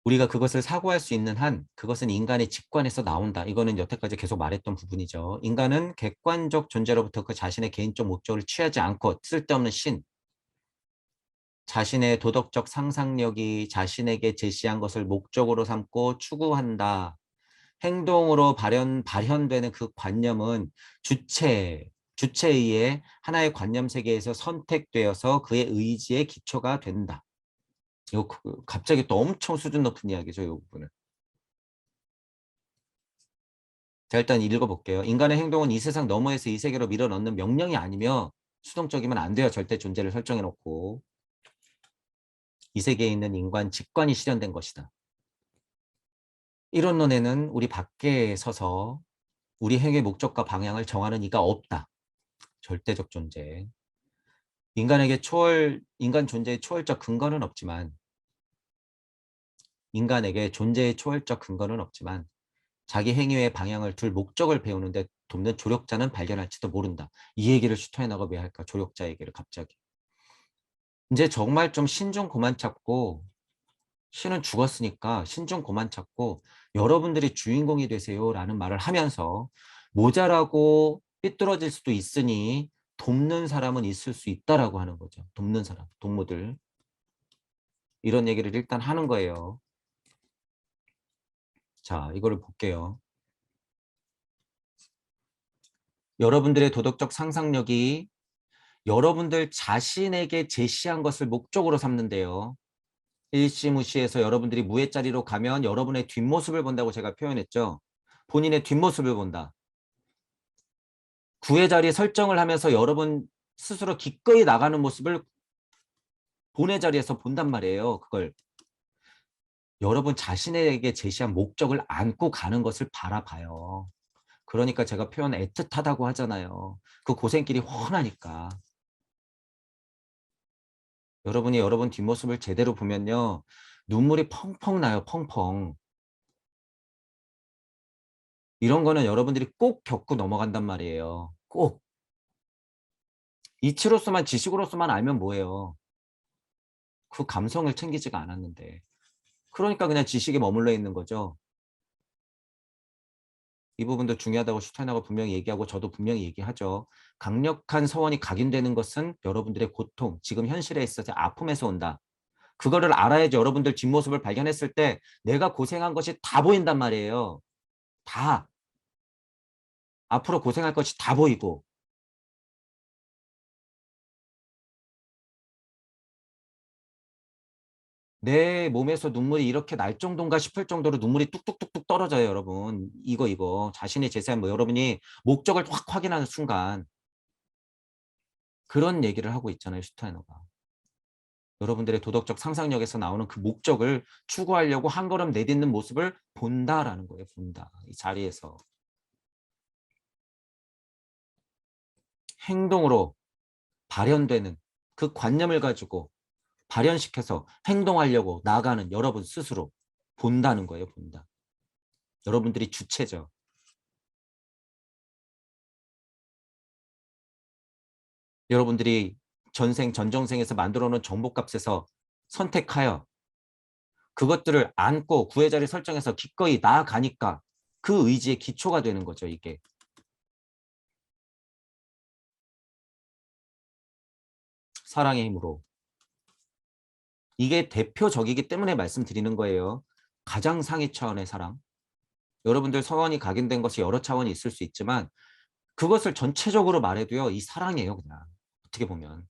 우리가 그것을 사고할 수 있는 한 그것은 인간의 직관에서 나온다. 이거는 여태까지 계속 말했던 부분이죠. 인간은 객관적 존재로부터 그 자신의 개인적 목적을 취하지 않고 쓸데없는 신, 자신의 도덕적 상상력이 자신에게 제시한 것을 목적으로 삼고 추구한다. 행동으로 발현되는 그 관념은 주체에 의해 하나의 관념 세계에서 선택되어서 그의 의지의 기초가 된다. 이거 갑자기 또 엄청 수준 높은 이야기죠, 이 부분은. 자, 일단 읽어볼게요. 인간의 행동은 이 세상 너머에서 이 세계로 밀어넣는 명령이 아니며 수동적이면 안 돼요. 절대 존재를 설정해놓고. 이 세계에 있는 인간 직관이 실현된 것이다. 이론론에는 우리 밖에 서서 우리 행위의 목적과 방향을 정하는 이가 없다. 절대적 존재. 인간 존재의 초월적 근거는 없지만, 인간에게 존재의 초월적 근거는 없지만, 자기 행위의 방향을 둘 목적을 배우는데 돕는 조력자는 발견할지도 모른다. 이 얘기를 슈타이너가 왜 할까? 조력자 얘기를 갑자기. 이제 정말 좀 신 좀 그만 찾고, 신은 죽었으니까 신 좀 그만 찾고 여러분들이 주인공이 되세요라는 말을 하면서 모자라고 삐뚤어질 수도 있으니 돕는 사람은 있을 수 있다라고 하는 거죠. 돕는 사람, 동무들. 이런 얘기를 일단 하는 거예요. 자, 이거를 볼게요. 여러분들의 도덕적 상상력이 여러분들 자신에게 제시한 것을 목적으로 삼는데요. 일시무시해서 여러분들이 무의 자리로 가면 여러분의 뒷모습을 본다고 제가 표현했죠. 본인의 뒷모습을 본다. 구의 자리에 설정을 하면서 여러분 스스로 기꺼이 나가는 모습을 본의 자리에서 본단 말이에요. 그걸 여러분 자신에게 제시한 목적을 안고 가는 것을 바라봐요. 그러니까 제가 표현 애틋하다고 하잖아요. 그 고생길이 훤하니까. 여러분이 여러분 뒷모습을 제대로 보면요. 눈물이 펑펑 나요. 펑펑. 이런 거는 여러분들이 꼭 겪고 넘어간단 말이에요. 꼭. 이치로서만 지식으로서만 알면 뭐예요. 그 감성을 챙기지가 않았는데. 그러니까 그냥 지식에 머물러 있는 거죠. 이 부분도 중요하다고 슈타이너가 분명히 얘기하고 저도 분명히 얘기하죠. 강력한 서원이 각인되는 것은 여러분들의 고통, 지금 현실에 있어서 아픔에서 온다. 그거를 알아야지 여러분들 뒷모습을 발견했을 때 내가 고생한 것이 다 보인단 말이에요. 다. 앞으로 고생할 것이 다 보이고. 내 몸에서 눈물이 이렇게 날 정도인가 싶을 정도로 눈물이 뚝뚝뚝뚝 떨어져요, 여러분. 이거. 자신의 제세한 뭐 여러분이 목적을 확 확인하는 순간 그런 얘기를 하고 있잖아요, 슈타이너가. 여러분들의 도덕적 상상력에서 나오는 그 목적을 추구하려고 한 걸음 내딛는 모습을 본다라는 거예요. 본다. 이 자리에서. 행동으로 발현되는 그 관념을 가지고 발현시켜서 행동하려고 나가는 여러분 스스로 본다는 거예요. 본다. 여러분들이 주체죠. 여러분들이 전정생에서 만들어 놓은 정보값에서 선택하여 그것들을 안고 구의 자리 설정해서 기꺼이 나아가니까 그 의지의 기초가 되는 거죠. 이게. 사랑의 힘으로. 이게 대표적이기 때문에 말씀드리는 거예요. 가장 상위 차원의 사랑. 여러분들 서원이 각인된 것이 여러 차원이 있을 수 있지만 그것을 전체적으로 말해도요. 이 사랑이에요 그냥. 어떻게 보면.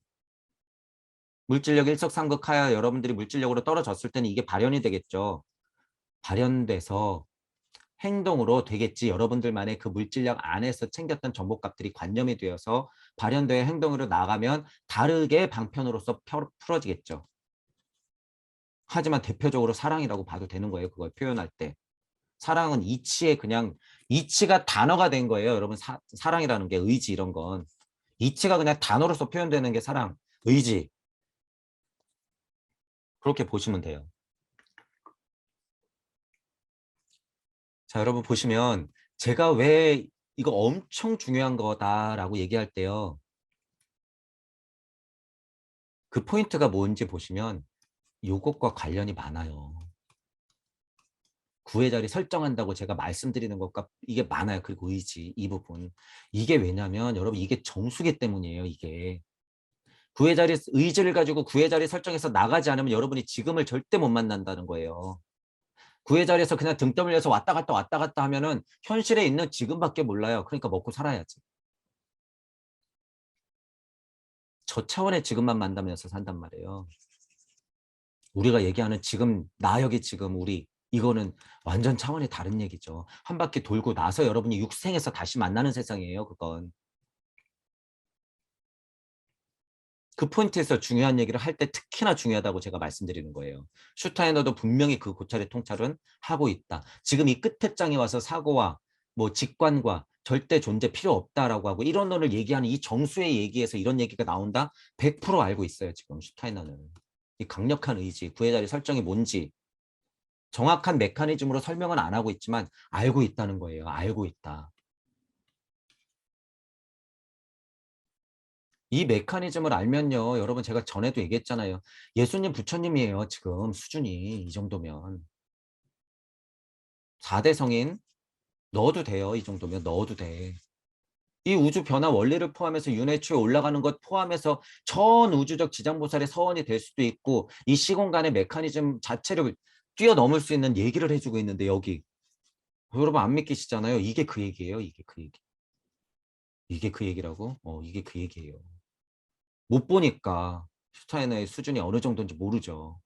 물질력 일석삼극하여 여러분들이 물질력으로 떨어졌을 때는 이게 발현이 되겠죠. 발현돼서 행동으로 되겠지. 여러분들만의 그 물질력 안에서 챙겼던 정보값들이 관념이 되어서 발현되어 행동으로 나가면 다르게 방편으로서 풀어지겠죠. 하지만 대표적으로 사랑이라고 봐도 되는 거예요. 그걸 표현할 때. 사랑은 이치의 그냥 이치가 단어가 된 거예요. 여러분 사랑이라는 게 의지 이런 건. 이치가 그냥 단어로서 표현되는 게 사랑, 의지. 그렇게 보시면 돼요. 자, 여러분 보시면 제가 왜 이거 엄청 중요한 거다라고 얘기할 때요. 그 포인트가 뭔지 보시면 요것과 관련이 많아요. 구의 자리 설정한다고 제가 말씀드리는 것과 이게 많아요. 그리고 의지 이 부분. 이게 왜냐면 여러분 이게 정수기 때문이에요. 이게. 구의 자리 의지를 가지고 구의 자리 설정해서 나가지 않으면 여러분이 지금을 절대 못 만난다는 거예요. 구의 자리에서 그냥 등 떠밀려서 왔다 갔다 하면은 현실에 있는 지금밖에 몰라요. 그러니까 먹고 살아야지. 저 차원의 지금만 만나면서 산단 말이에요. 우리가 얘기하는 지금 나 여기 지금 우리 이거는 완전 차원이 다른 얘기죠. 한 바퀴 돌고 나서 여러분이 육생에서 다시 만나는 세상이에요. 그건. 그 포인트에서 중요한 얘기를 할 때 특히나 중요하다고 제가 말씀드리는 거예요. 슈타이너도 분명히 그 고찰의 통찰은 하고 있다. 지금 이 끝에 장에 와서 사고와 뭐 직관과 절대 존재 필요 없다라고 하고 이런 논을 얘기하는 이 정수의 얘기에서 이런 얘기가 나온다? 100% 알고 있어요. 지금 슈타이너는. 이 강력한 의지, 구의 자리 설정이 뭔지 정확한 메커니즘으로 설명은 안 하고 있지만 알고 있다는 거예요. 알고 있다. 이 메커니즘을 알면요. 여러분 제가 전에도 얘기했잖아요. 예수님 부처님이에요. 지금 수준이 이 정도면. 4대 성인 넣어도 돼요. 이 정도면 넣어도 돼. 이 우주 변화 원리를 포함해서 윤회추에 올라가는 것 포함해서 전 우주적 지장보살의 서원이 될 수도 있고 이 시공간의 메커니즘 자체를 뛰어넘을 수 있는 얘기를 해주고 있는데 여기 여러분 안 믿기시잖아요. 이게 그 얘기예요. 이게 그 얘기. 이게 그 얘기라고? 이게 그 얘기예요. 못 보니까 슈타이너의 수준이 어느 정도인지 모르죠.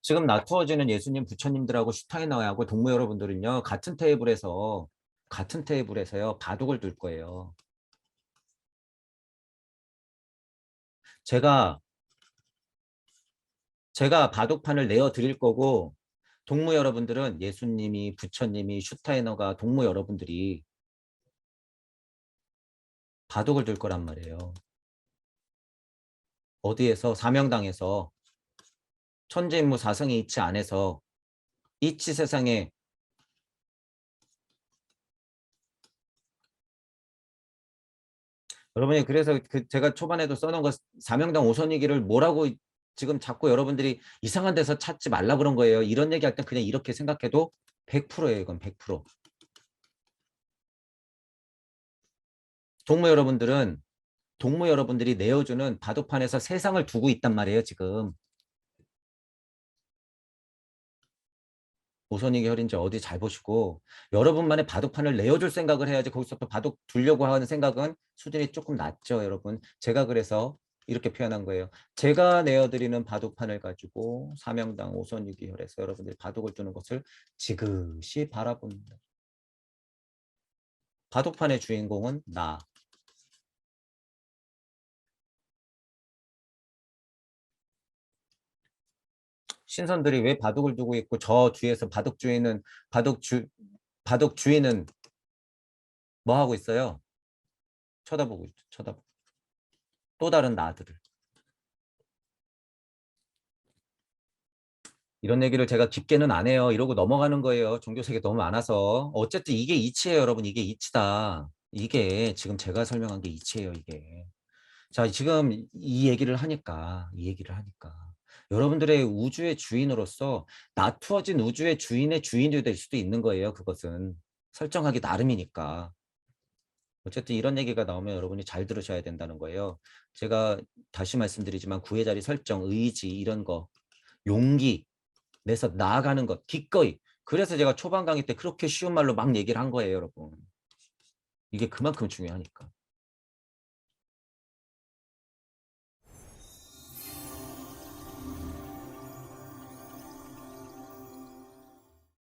지금 나투어지는 예수님 부처님들하고 슈타이너하고 동무 여러분들은요. 같은 테이블에서요. 바둑을 둘 거예요. 제가 바둑판을 내어 드릴 거고 동무 여러분들은 예수님이 부처님이 슈타이너가 동무 여러분들이 바둑을 둘 거란 말이에요. 어디에서? 사명당에서 천지인무 사성의 이치 안에서 이치 세상에 여러분이 그래서 그 제가 초반에도 써놓은 거 사명당 오선이기를 뭐라고 지금 자꾸 여러분들이 이상한 데서 찾지 말라 그런 거예요. 이런 얘기할 때 그냥 이렇게 생각해도 100%예요. 이건 100%. 동무 여러분들은 동무 여러분들이 내어주는 바둑판에서 세상을 두고 있단 말이에요. 지금. 오선이기 혈인지 어디 잘 보시고 여러분만의 바둑판을 내어줄 생각을 해야지 거기서 또 바둑 두려고 하는 생각은 수준이 조금 낮죠. 여러분. 제가 그래서 이렇게 표현한 거예요. 제가 내어드리는 바둑판을 가지고 사명당 오선이기 혈에서 여러분들이 바둑을 두는 것을 지그시 바라본다. 바둑판의 주인공은 나. 신선들이 왜 바둑을 두고 있고 저 뒤에서 바둑 주 바둑 주인은 뭐 하고 있어요? 쳐다보고 있죠. 쳐다보고. 또 다른 나들을. 이런 얘기를 제가 깊게는 안 해요. 이러고 넘어가는 거예요. 종교색이 너무 많아서. 어쨌든 이게 이치예요, 여러분. 이게 이치다. 이게 지금 제가 설명한 게 이치예요, 이게. 자, 지금 이 얘기를 하니까. 여러분들의 우주의 주인으로서 나투어진 우주의 주인의 주인이 될 수도 있는 거예요, 그것은. 설정하기 나름이니까. 어쨌든 이런 얘기가 나오면 여러분이 잘 들으셔야 된다는 거예요. 제가 다시 말씀드리지만 구애 자리 설정, 의지 이런 거, 용기 내서 나아가는 것, 기꺼이. 그래서 제가 초반 강의 때 그렇게 쉬운 말로 막 얘기를 한 거예요, 여러분. 이게 그만큼 중요하니까.